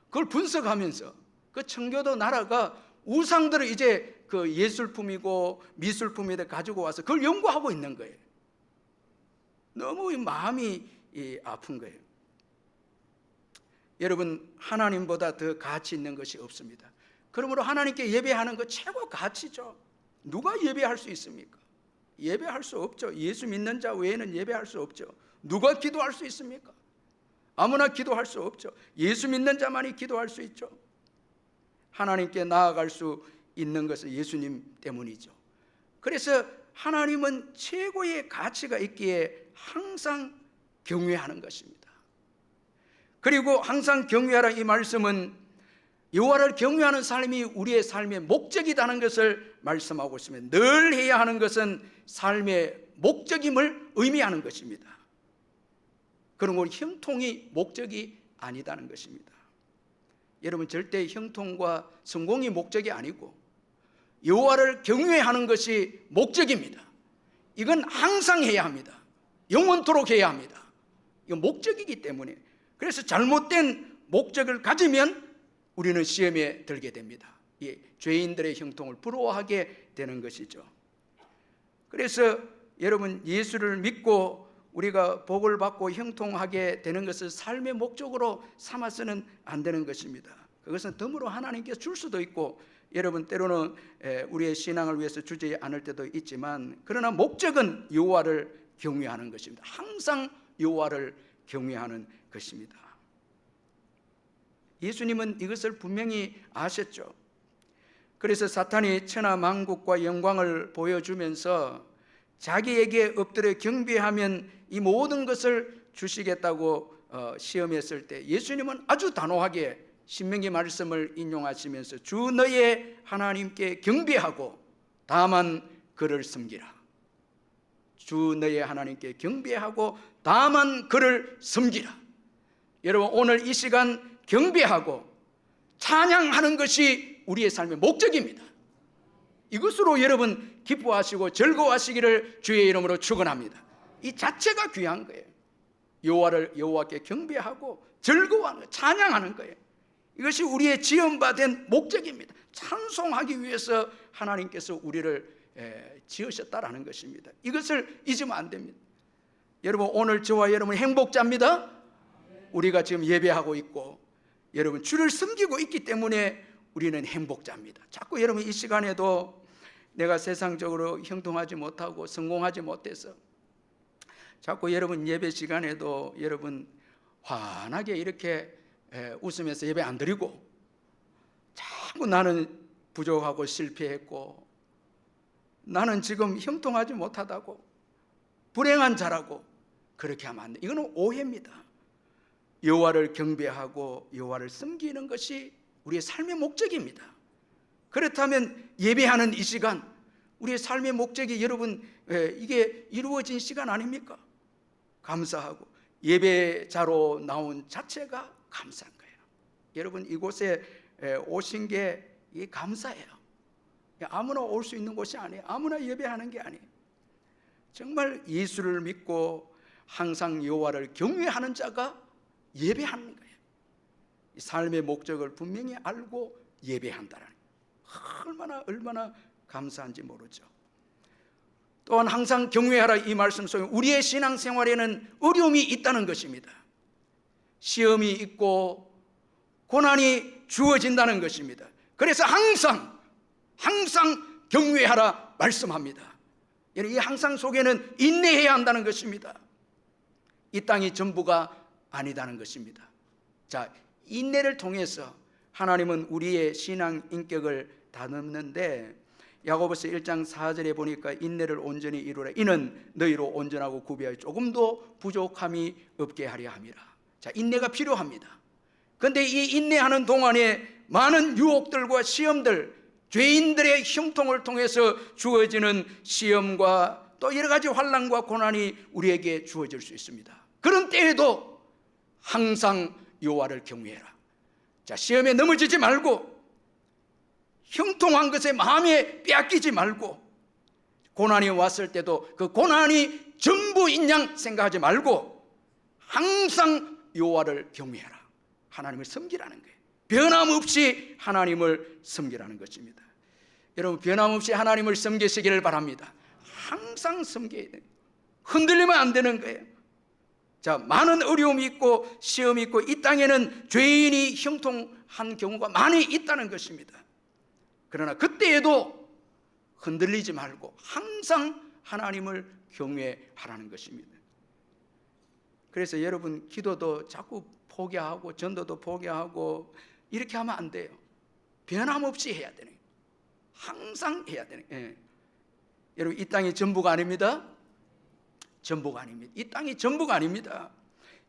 그걸 분석하면서 그 청교도 나라가 우상들을 이제 그 예술품이고 미술품에다 가지고 와서 그걸 연구하고 있는 거예요. 너무 마음이 아픈 거예요. 여러분, 하나님보다 더 가치 있는 것이 없습니다. 그러므로 하나님께 예배하는 것 최고 가치죠. 누가 예배할 수 있습니까? 예배할 수 없죠. 예수 믿는 자 외에는 예배할 수 없죠. 누가 기도할 수 있습니까? 아무나 기도할 수 없죠. 예수 믿는 자만이 기도할 수 있죠. 하나님께 나아갈 수 있는 것은 예수님 때문이죠. 그래서 하나님은 최고의 가치가 있기에 항상 경외하는 것입니다. 그리고 항상 경외하라, 이 말씀은 여호와를 경외하는 삶이 우리의 삶의 목적이라는 것을 말씀하고 있으면, 늘 해야 하는 것은 삶의 목적임을 의미하는 것입니다. 그런 건 형통이 목적이 아니다는 것입니다. 여러분, 절대 형통과 성공이 목적이 아니고 여호와를 경외하는 것이 목적입니다. 이건 항상 해야 합니다. 영원토록 해야 합니다. 이건 목적이기 때문에. 그래서 잘못된 목적을 가지면 우리는 시험에 들게 됩니다. 예, 죄인들의 형통을 부러워하게 되는 것이죠. 그래서 여러분, 예수를 믿고 우리가 복을 받고 형통하게 되는 것을 삶의 목적으로 삼아서는 안 되는 것입니다. 그것은 덤으로 하나님께서 줄 수도 있고, 여러분 때로는 우리의 신앙을 위해서 주지 않을 때도 있지만, 그러나 목적은 여호와를 경외하는 것입니다. 항상 여호와를 경외하는 것입니다. 예수님은 이것을 분명히 아셨죠. 그래서 사탄이 천하 만국과 영광을 보여주면서 자기에게 엎드려 경배하면 이 모든 것을 주시겠다고 시험했을 때, 예수님은 아주 단호하게 신명기 말씀을 인용하시면서 주 너의 하나님께 경배하고 다만 그를 섬기라. 주 너의 하나님께 경배하고 다만 그를 섬기라. 여러분, 오늘 이 시간 경배하고 찬양하는 것이 우리의 삶의 목적입니다. 이것으로 여러분 기뻐하시고 즐거워하시기를 주의 이름으로 축원합니다. 이 자체가 귀한 거예요. 여호와께 경배하고 즐거워하는 거예요. 찬양하는 거예요. 이것이 우리의 지음받은 목적입니다. 찬송하기 위해서 하나님께서 우리를 지으셨다라는 것입니다. 이것을 잊으면 안 됩니다. 여러분, 오늘 저와 여러분 행복자입니다. 우리가 지금 예배하고 있고 여러분 주를 섬기고 있기 때문에 우리는 행복자입니다. 자꾸 여러분 이 시간에도 내가 세상적으로 형통하지 못하고 성공하지 못해서 자꾸 여러분 예배 시간에도 여러분 환하게 이렇게 웃으면서 예배 안 드리고 자꾸 나는 부족하고 실패했고 나는 지금 형통하지 못하다고 불행한 자라고 그렇게 하면 안 돼. 이거는 오해입니다. 여호와를 경배하고 여호와를 섬기는 것이 우리의 삶의 목적입니다. 그렇다면 예배하는 이 시간, 우리의 삶의 목적이 여러분 이게 이루어진 시간 아닙니까? 감사하고 예배자로 나온 자체가 감사한 거예요. 여러분 이곳에 오신 게 이 감사예요. 아무나 올 수 있는 곳이 아니에요. 아무나 예배하는 게 아니에요. 정말 예수를 믿고 항상 여호와를 경외하는 자가 예배하는 거예요. 이 삶의 목적을 분명히 알고 예배한다는 얼마나 감사한지 모르죠. 또한 항상 경외하라 이 말씀 속에 우리의 신앙생활에는 어려움이 있다는 것입니다. 시험이 있고 고난이 주어진다는 것입니다. 그래서 항상 경외하라 말씀합니다. 이 항상 속에는 인내해야 한다는 것입니다. 이 땅이 전부가 아니다는 것입니다. 자, 인내를 통해서 하나님은 우리의 신앙 인격을 다듬는데 야고보서 1장 4절에 보니까 인내를 온전히 이루라. 이는 너희로 온전하고 구비하여 조금도 부족함이 없게 하려 함이라. 자, 인내가 필요합니다. 그런데 이 인내하는 동안에 많은 유혹들과 시험들, 죄인들의 형통을 통해서 주어지는 시험과 또 여러 가지 환난과 고난이 우리에게 주어질 수 있습니다. 그런 때에도 항상 여호와를 경외해라. 자, 시험에 넘어지지 말고 형통한 것에 마음에 빼앗기지 말고 고난이 왔을 때도 그 고난이 전부인 양 생각하지 말고 항상 여호와를 경외해라. 하나님을 섬기라는 거예요. 변함없이 하나님을 섬기라는 것입니다. 여러분 변함없이 하나님을 섬기시기를 바랍니다. 항상 섬겨야 돼요. 흔들리면 안 되는 거예요. 자, 많은 어려움이 있고 시험이 있고 이 땅에는 죄인이 형통한 경우가 많이 있다는 것입니다. 그러나 그때에도 흔들리지 말고 항상 하나님을 경외하라는 것입니다. 그래서 여러분 기도도 자꾸 포기하고 전도도 포기하고 이렇게 하면 안 돼요. 변함없이 해야 되는 거예요. 항상 해야 되는 거예요. 여러분 이 땅이 전부가 아닙니다. 전부가 아닙니다. 이 땅이 전부가 아닙니다.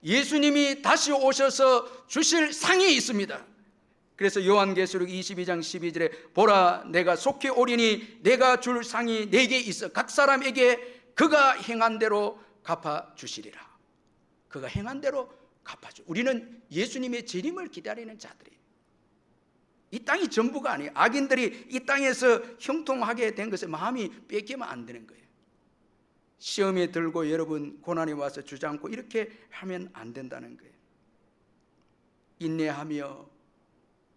예수님이 다시 오셔서 주실 상이 있습니다. 그래서 요한계시록 22장 12절에 보라 내가 속히 오리니 내가 줄 상이 내게 있어 각 사람에게 그가 행한 대로 갚아주시리라. 그가 행한 대로 갚아줘. 우리는 예수님의 재림을 기다리는 자들이에요. 이 땅이 전부가 아니에요. 악인들이 이 땅에서 형통하게 된 것에 마음이 뺏기면 안 되는 거예요. 시험에 들고 여러분 고난이 와서 주저앉고 이렇게 하면 안 된다는 거예요. 인내하며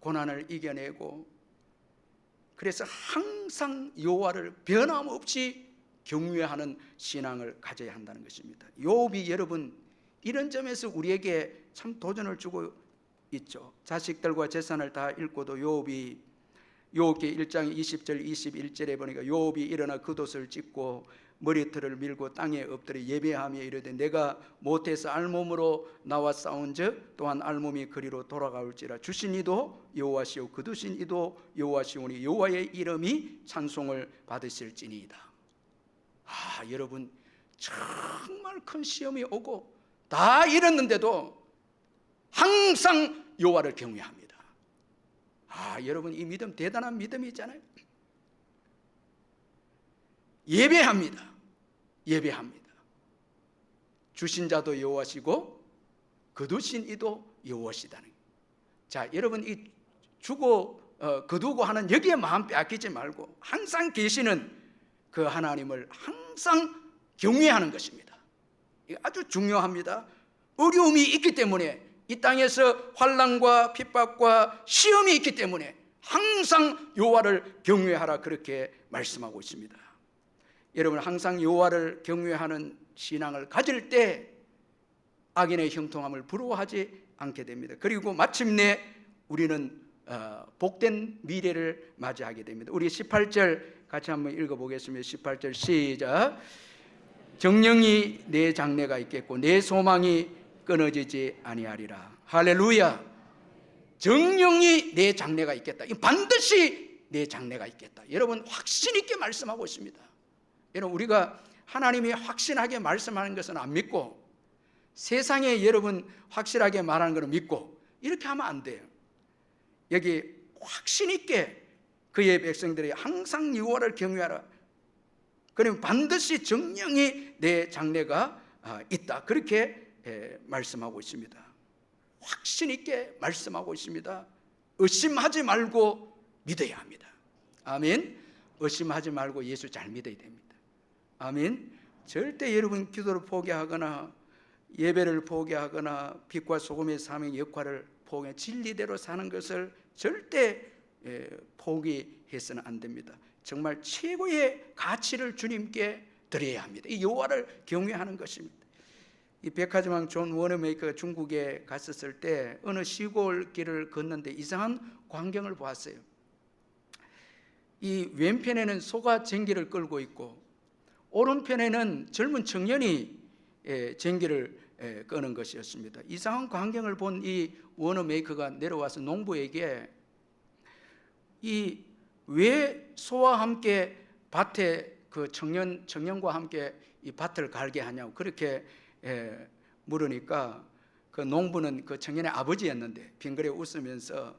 고난을 이겨내고 그래서 항상 여호와를 변함없이 경외하는 신앙을 가져야 한다는 것입니다. 욥이 여러분 이런 점에서 우리에게 참 도전을 주고 있죠. 자식들과 재산을 다 잃고도 욥이 욥기 1장 20절 21절에 보니까 욥이 일어나 겉옷을 찢고 머리털을 밀고 땅에 엎드려 예배하며 이르되 내가 못해서 알몸으로 나와 싸운즉 또한 알몸이 그리로 돌아가올지라 주신 이도 여호와시오 거두신 이도 여호와시오니 여호와의 이름이 찬송을 받으실지니이다. 여러분 정말 큰 시험이 오고 다 잃었는데도 항상 여호와를 경외합니다. 여러분 이 믿음 대단한 믿음이잖아요. 예배합니다. 주신 자도 여호와시고 거두신 이도 여호와시다는. 자, 여러분 이 주고 거두고 하는 여기에 마음 빼앗기지 말고 항상 계시는 그 하나님을 항상 경외하는 것입니다. 이거 아주 중요합니다. 어려움이 있기 때문에 이 땅에서 환난과 핍박과 시험이 있기 때문에 항상 여호와를 경외하라 그렇게 말씀하고 있습니다. 여러분 항상 여호와를 경외하는 신앙을 가질 때 악인의 형통함을 부러워하지 않게 됩니다. 그리고 마침내 우리는 복된 미래를 맞이하게 됩니다. 우리 18절 같이 한번 읽어보겠습니다. 18절 시작. 정령이 내 장래가 있겠고 내 소망이 끊어지지 아니하리라. 할렐루야. 정령이 내 장래가 있겠다. 반드시 내 장래가 있겠다. 여러분 확신 있게 말씀하고 있습니다. 여러분 우리가 하나님이 확신하게 말씀하는 것은 안 믿고 세상에 여러분 확실하게 말하는 것을 믿고 이렇게 하면 안 돼요. 여기 확신 있게 그의 백성들이 항상 여호와를 경외하라. 그러면 반드시 정령이 내 장래가 있다. 그렇게 말씀하고 있습니다. 확신 있게 말씀하고 있습니다. 의심하지 말고 믿어야 합니다. 아멘. 의심하지 말고 예수 잘 믿어야 됩니다. 아멘. 절대 여러분 기도를 포기하거나 예배를 포기하거나 빛과 소금의 사명 역할을 포기해 진리대로 사는 것을 절대 포기해서는 안 됩니다. 정말 최고의 가치를 주님께 드려야 합니다. 이 여호와를 경외하는 것입니다. 이 백화점왕 존 워너메이커가 중국에 갔었을 때 어느 시골 길을 걷는데 이상한 광경을 보았어요. 이 왼편에는 소가 쟁기를 끌고 있고 오른편에는 젊은 청년이 쟁기를 끄는 것이었습니다. 이상한 광경을 본 이 워너메이커가 내려와서 농부에게 이 왜 소와 함께 밭에 그 청년과 함께 이 밭을 갈게 하냐고 그렇게 물으니까 그 농부는 그 청년의 아버지였는데 빙그레 웃으면서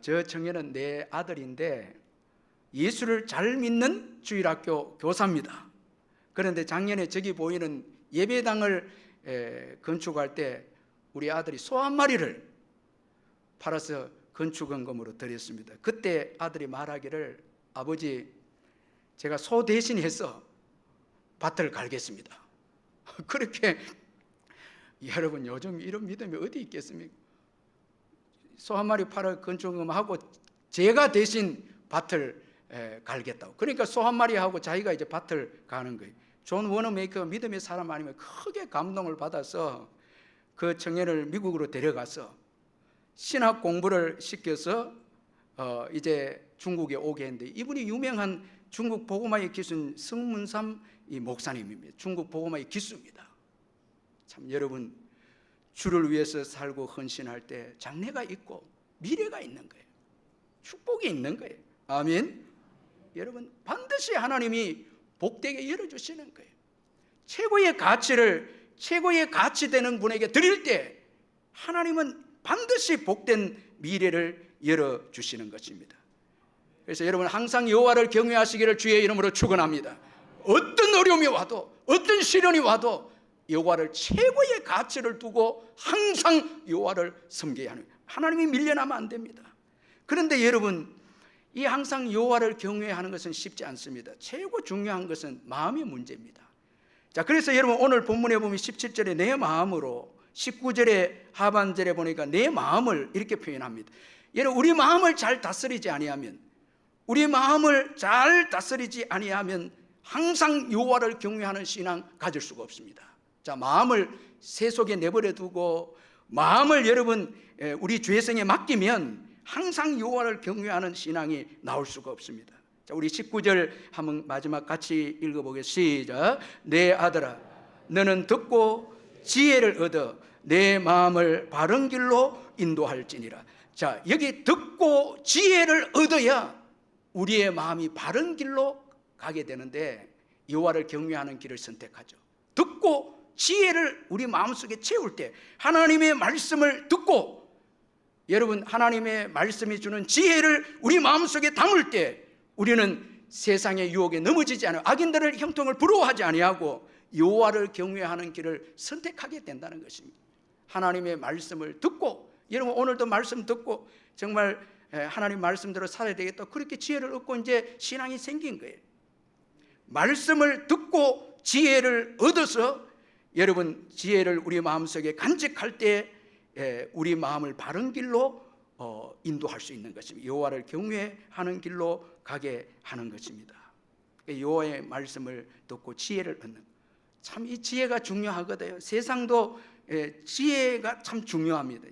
저 청년은 내 아들인데 예수를 잘 믿는 주일학교 교사입니다. 그런데 작년에 저기 보이는 예배당을 건축할 때 우리 아들이 소 한 마리를 팔아서 건축원금으로 드렸습니다. 그때 아들이 말하기를 아버지 제가 소 대신해서 밭을 갈겠습니다. 그렇게 여러분 요즘 이런 믿음이 어디 있겠습니까? 소 한 마리 팔아 건축원금하고 제가 대신 밭을 갈겠다고. 그러니까 소 한 마리하고 자기가 이제 밭을 가는 거예요. 존 워너메이커가 믿음의 사람 아니면 크게 감동을 받아서 그 청년을 미국으로 데려가서 신학 공부를 시켜서 이제 중국에 오게 했는데 이분이 유명한 중국 복음화의 기수인 성문삼 이 목사님입니다. 중국 복음화의 기수입니다. 참 여러분 주를 위해서 살고 헌신할 때 장래가 있고 미래가 있는 거예요. 축복이 있는 거예요. 아멘. 여러분 반드시 하나님이 복되게 열어주시는 거예요. 최고의 가치를 최고의 가치 되는 분에게 드릴 때 하나님은 반드시 복된 미래를 열어주시는 것입니다. 그래서 여러분 항상 여호와를 경외하시기를 주의 이름으로 축원합니다. 어떤 어려움이 와도 어떤 시련이 와도 여호와를 최고의 가치를 두고 항상 여호와를 섬겨야 하는 거예요. 하나님이 밀려나면 안 됩니다. 그런데 여러분 이 항상 여호와를 경외하는 것은 쉽지 않습니다. 최고 중요한 것은 마음의 문제입니다. 자, 그래서 여러분 오늘 본문에 보면 17절에 내 마음으로 19절에 하반절에 보니까 내 마음을 이렇게 표현합니다. 여러분 우리 마음을 잘 다스리지 아니하면 우리 마음을 잘 다스리지 아니하면 항상 여호와를 경외하는 신앙 가질 수가 없습니다. 자, 마음을 세속에 내버려 두고 마음을 여러분 우리 죄성에 맡기면 항상 여호와를 경외하는 신앙이 나올 수가 없습니다. 자, 우리 19절 한번 마지막 같이 읽어보겠습니다. 시작. 내 아들아 너는 듣고 지혜를 얻어 내 마음을 바른 길로 인도할지니라. 자, 여기 듣고 지혜를 얻어야 우리의 마음이 바른 길로 가게 되는데 여호와를 경외하는 길을 선택하죠. 듣고 지혜를 우리 마음속에 채울 때 하나님의 말씀을 듣고 여러분 하나님의 말씀이 주는 지혜를 우리 마음속에 담을 때 우리는 세상의 유혹에 넘어지지 않아요. 악인들의 형통을 부러워하지 아니하고 여호와를 경외하는 길을 선택하게 된다는 것입니다. 하나님의 말씀을 듣고 여러분 오늘도 말씀 듣고 정말 하나님 말씀대로 살아야 되겠다. 그렇게 지혜를 얻고 이제 신앙이 생긴 거예요. 말씀을 듣고 지혜를 얻어서 여러분 지혜를 우리 마음속에 간직할 때 우리 마음을 바른 길로 인도할 수 있는 것입니다. 여호와를 경외하는 길로 가게 하는 것입니다. 여호와의 말씀을 듣고 지혜를 얻는 참 이 지혜가 중요하거든요. 세상도 지혜가 참 중요합니다.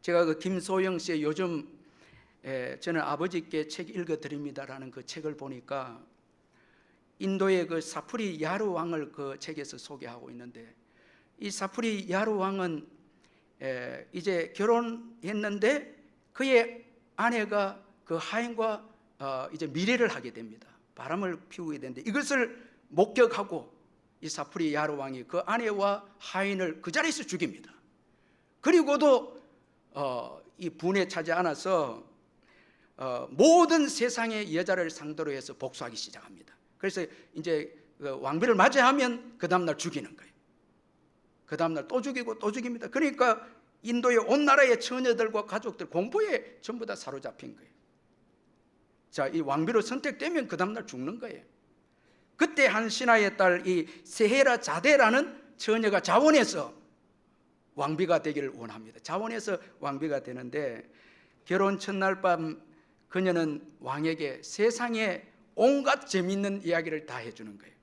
제가 그 김소영 씨의 요즘 저는 아버지께 책 읽어드립니다라는 그 책을 보니까 인도의 그 사프리 야루 왕을 그 책에서 소개하고 있는데 이 사프리 야루 왕은 이제 결혼했는데 그의 아내가 그 하인과 이제 미래를 하게 됩니다. 바람을 피우게 되는데 이것을 목격하고 이 사프리 야루 왕이 그 아내와 하인을 그 자리에서 죽입니다. 그리고도 이 분에 차지 않아서 모든 세상의 여자를 상대로 해서 복수하기 시작합니다. 그래서 이제 왕비를 맞이하면 그 다음날 죽이는 거예요. 그 다음날 또 죽이고 또 죽입니다. 그러니까 인도의 온 나라의 처녀들과 가족들 공포에 전부 다 사로잡힌 거예요. 자, 이 왕비로 선택되면 그 다음날 죽는 거예요. 그때 한 신하의 딸 이 세헤라 자데라는 처녀가 자원해서 왕비가 되기를 원합니다. 자원해서 왕비가 되는데 결혼 첫날 밤 그녀는 왕에게 세상에 온갖 재미있는 이야기를 다 해주는 거예요.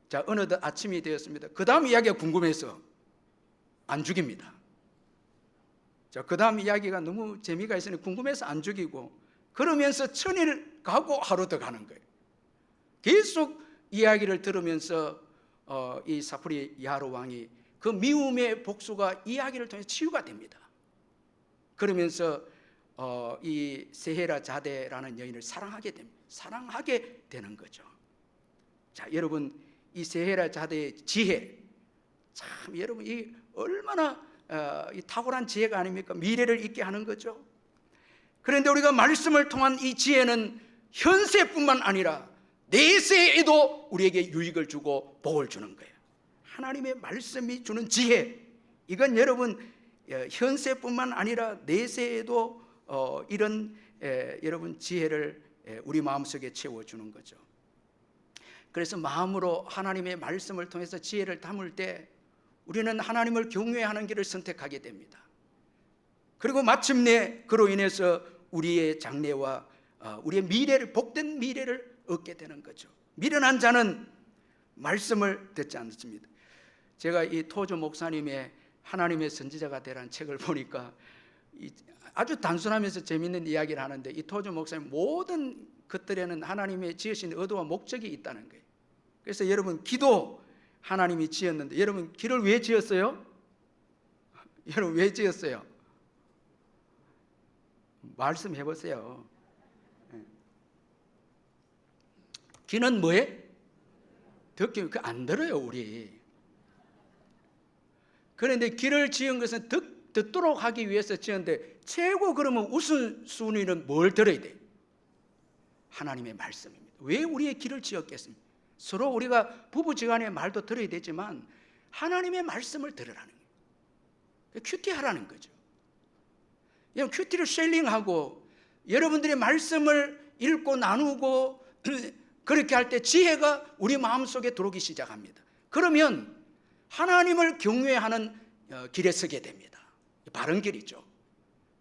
자, 어느덧 아침이 되었습니다. 그 다음 이야기가 궁금해서 안 죽입니다. 자, 그 다음 이야기가 너무 재미가 있으니 궁금해서 안 죽이고 그러면서 천일 가고 하루 더 가는 거예요. 계속 이야기를 들으면서 이 사프리 야로 왕이 그 미움의 복수가 이야기를 통해 치유가 됩니다. 그러면서 이 세헤라 자데라는 여인을 사랑하게 됩니다. 사랑하게 되는 거죠. 자, 여러분 이 세헤라 자데의 지혜, 참 여러분 이 얼마나 이 탁월한 지혜가 아닙니까? 미래를 있게 하는 거죠. 그런데 우리가 말씀을 통한 이 지혜는 현세뿐만 아니라 내세에도 우리에게 유익을 주고 복을 주는 거예요. 하나님의 말씀이 주는 지혜, 이건 여러분 현세뿐만 아니라 내세에도 이런 여러분 지혜를 우리 마음속에 채워주는 거죠. 그래서 마음으로 하나님의 말씀을 통해서 지혜를 담을 때 우리는 하나님을 경외하는 길을 선택하게 됩니다. 그리고 마침내 그로 인해서 우리의 장래와 우리의 미래를, 복된 미래를 얻게 되는 거죠. 미련한 자는 말씀을 듣지 않습니다. 제가 이 토저 목사님의 하나님의 선지자가 되라는 책을 보니까 아주 단순하면서 재미있는 이야기를 하는데 이 토저 목사님 모든 것들에는 하나님의 지으신 의도와 목적이 있다는 거예요. 그래서 여러분 기도 하나님이 지었는데 여러분 길을 왜 지었어요? 여러분 왜 지었어요? 말씀해 보세요. 귀는 뭐해? 듣기 안 들어요 우리. 그런데 귀를 지은 것은 듣도록 하기 위해서 지었는데 최고 그러면 우선순위는 뭘 들어야 돼? 하나님의 말씀입니다. 왜 우리의 귀를 지었겠습니까? 서로 우리가 부부지간의 말도 들어야 되지만 하나님의 말씀을 들으라는 거예요. 큐티하라는 거죠. 큐티를 쉐링하고 여러분들의 말씀을 읽고 나누고 그렇게 할 때 지혜가 우리 마음속에 들어오기 시작합니다. 그러면 하나님을 경외하는 길에 서게 됩니다. 바른 길이죠.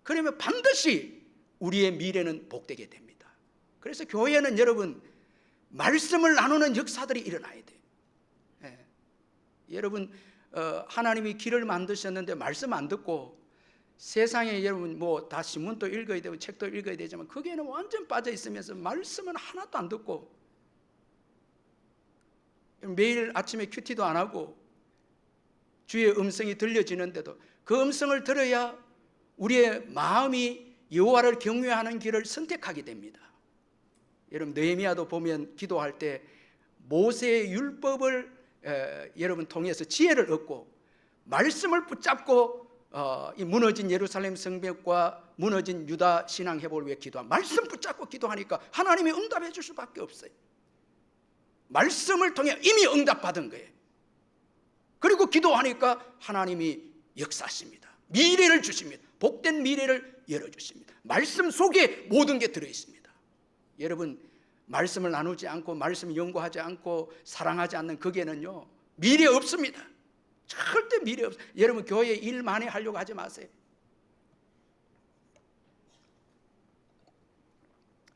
그러면 반드시 우리의 미래는 복되게 됩니다. 그래서 교회는 여러분 말씀을 나누는 역사들이 일어나야 돼요. 여러분 하나님이 길을 만드셨는데 말씀 안 듣고 세상에 여러분 뭐 다 신문도 읽어야 되고 책도 읽어야 되지만 거기에는 완전 빠져 있으면서 말씀은 하나도 안 듣고 매일 아침에 큐티도 안 하고 주의 음성이 들려지는데도 그 음성을 들어야 우리의 마음이 여호와를 경외하는 길을 선택하게 됩니다. 여러분 느헤미야도 보면 기도할 때 모세의 율법을 여러분 통해서 지혜를 얻고 말씀을 붙잡고 이 무너진 예루살렘 성벽과 무너진 유다 신앙 회복을 위해 기도한 말씀 붙잡고 기도하니까 하나님이 응답해 줄 수밖에 없어요. 말씀을 통해 이미 응답받은 거예요. 그리고 기도하니까 하나님이 역사하십니다. 미래를 주십니다. 복된 미래를 열어주십니다. 말씀 속에 모든 게 들어있습니다. 여러분 말씀을 나누지 않고 말씀 연구하지 않고 사랑하지 않는 거기에는요 미래 없습니다. 절대 미래 없어요. 여러분 교회 일 많이 하려고 하지 마세요.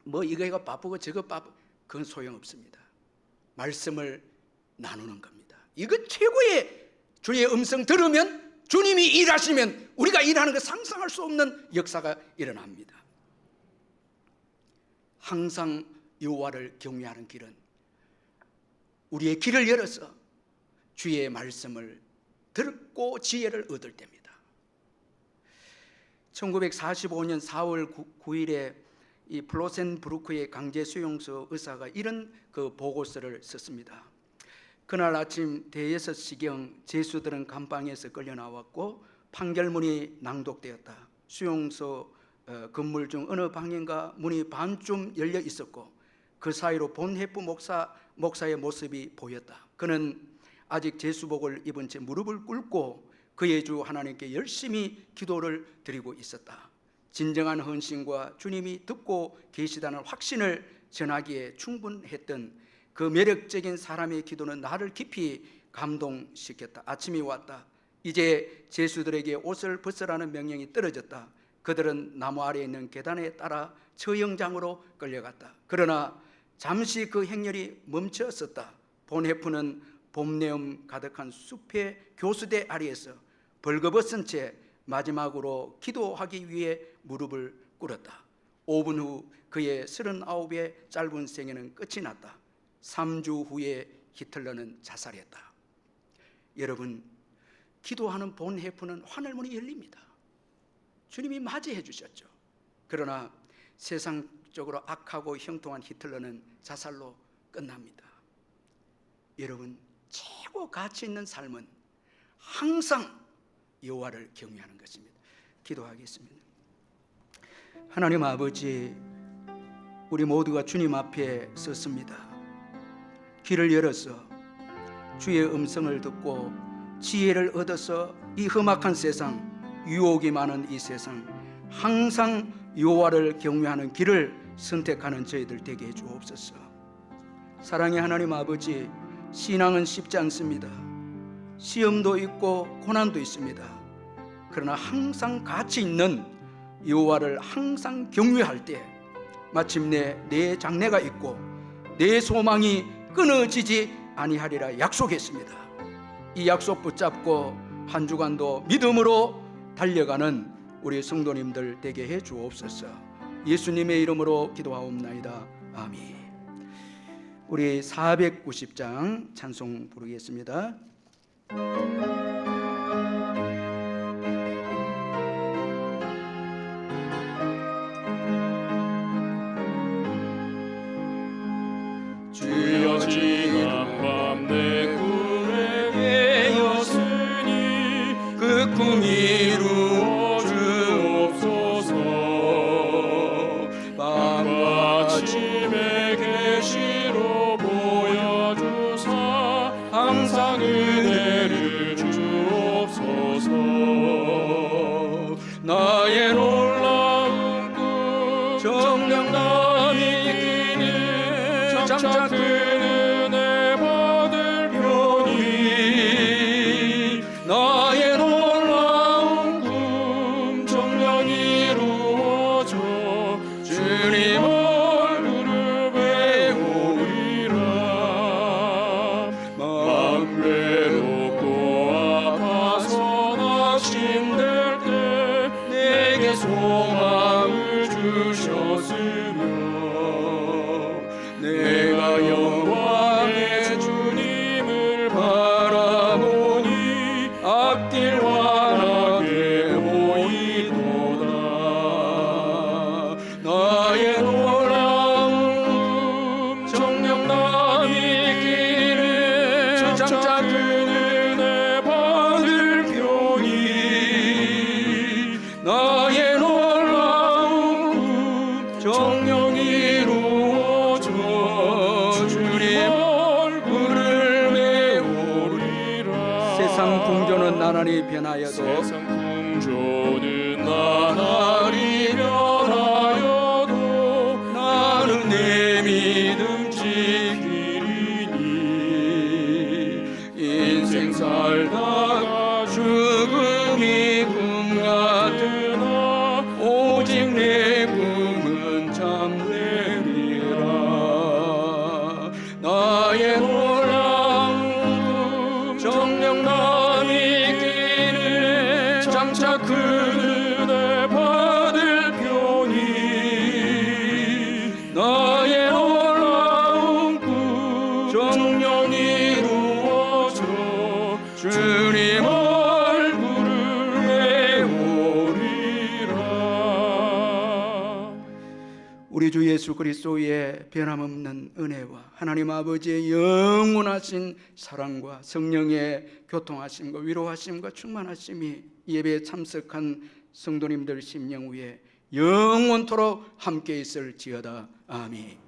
뭐 이거 바쁘고 저거 바쁘고 그건 소용없습니다. 말씀을 나누는 겁니다. 이거 최고의 주의 음성 들으면 주님이 일하시면 우리가 일하는 거 상상할 수 없는 역사가 일어납니다. 항상 여호와를 경외하는 길은 우리의 길을 열어서 주의 말씀을 듣고 지혜를 얻을 때입니다. 1945년 4월 9일에 이 플로센브루크의 강제 수용소 의사가 이런 그 보고서를 썼습니다. 그날 아침 대6시경 죄수들은 감방에서 끌려 나왔고 판결문이 낭독되었다. 수용소 건물 중 어느 방인가 문이 반쯤 열려 있었고 그 사이로 본헤프 목사의 모습이 보였다. 그는 아직 제수복을 입은 채 무릎을 꿇고 그의 주 하나님께 열심히 기도를 드리고 있었다. 진정한 헌신과 주님이 듣고 계시다는 확신을 전하기에 충분했던 그 매력적인 사람의 기도는 나를 깊이 감동시켰다. 아침이 왔다. 이제 제수들에게 옷을 벗으라는 명령이 떨어졌다. 그들은 나무 아래에 있는 계단에 따라 처형장으로 끌려갔다. 그러나 잠시 그 행렬이 멈췄었다. 본헤프는 봄내음 가득한 숲의 교수대 아래에서 벌거벗은 채 마지막으로 기도하기 위해 무릎을 꿇었다. 5분 후 그의 39의 짧은 생애는 끝이 났다. 3주 후에 히틀러는 자살했다. 여러분, 기도하는 본헤프는 하늘문이 열립니다. 주님이 맞이해 주셨죠. 그러나 세상적으로 악하고 형통한 히틀러는 자살로 끝납니다. 여러분, 최고 가치 있는 삶은 항상 여호와를 경외하는 것입니다. 기도하겠습니다. 하나님 아버지, 우리 모두가 주님 앞에 섰습니다. 귀를 열어서 주의 음성을 듣고 지혜를 얻어서 이 험악한 세상, 유혹이 많은 이 세상 항상 여호와를 경외하는 길을 선택하는 저희들 되게 해주옵소서. 사랑의 하나님 아버지, 신앙은 쉽지 않습니다. 시험도 있고 고난도 있습니다. 그러나 항상 가치 있는 여호와를 항상 경외할 때 마침내 내 장래가 있고 내 소망이 끊어지지 아니하리라 약속했습니다. 이 약속 붙잡고 한 주간도 믿음으로 달려가는 우리 성도님들 되게 해 주옵소서. 예수님의 이름으로 기도하옵나이다. 아멘. 우리 490장 찬송 부르겠습니다. 주여 지난 밤 내 꿈에 깨었으니 그 꿈이 이루어 주옵소서. 밤과 아침에 계시로 보여주사 항상 은혜를 주옵소서. 나의 놀라운 꿈 정녕 남이 이기는 장차 그 은혜 받을 편이 나의 놀라운 꿈 정녕 이루어져 주님 얼굴을 배우리라. 마음 외롭고 아파서 낙심될 때 내게 소망을 주셨으며 내가 영광의 주님을 바라보니 앞길 환하게 보이도다. 나의 놀라운 정녕 남이 길을 장차 그 은혜 받을 편이 나의 놀라운 꿈 정녕 이루어져 주님 얼굴을 배우리라. 세상 풍조는 나날이 변하여도 세상 풍조는 나날이 변하여도 나는 내 믿음 지키리니. 인생 살다가 죽음이 꿈 같으나 오직 내 꿈은 참되리라. 나의 놀라운 꿈 정녕 남이 길을 장차 그 은혜 받을 편이 나의 놀라운 꿈 정녕 이루어져 주님 얼굴을 배우리라. 우리 주 예수 그리스도의 변함없는 은혜와 하나님 아버지의 영원하신 사랑과 성령의 교통하심과 위로하심과 충만하심이 예배에 참석한 성도님들 심령 위에 영원토록 함께 있을지어다. 아멘.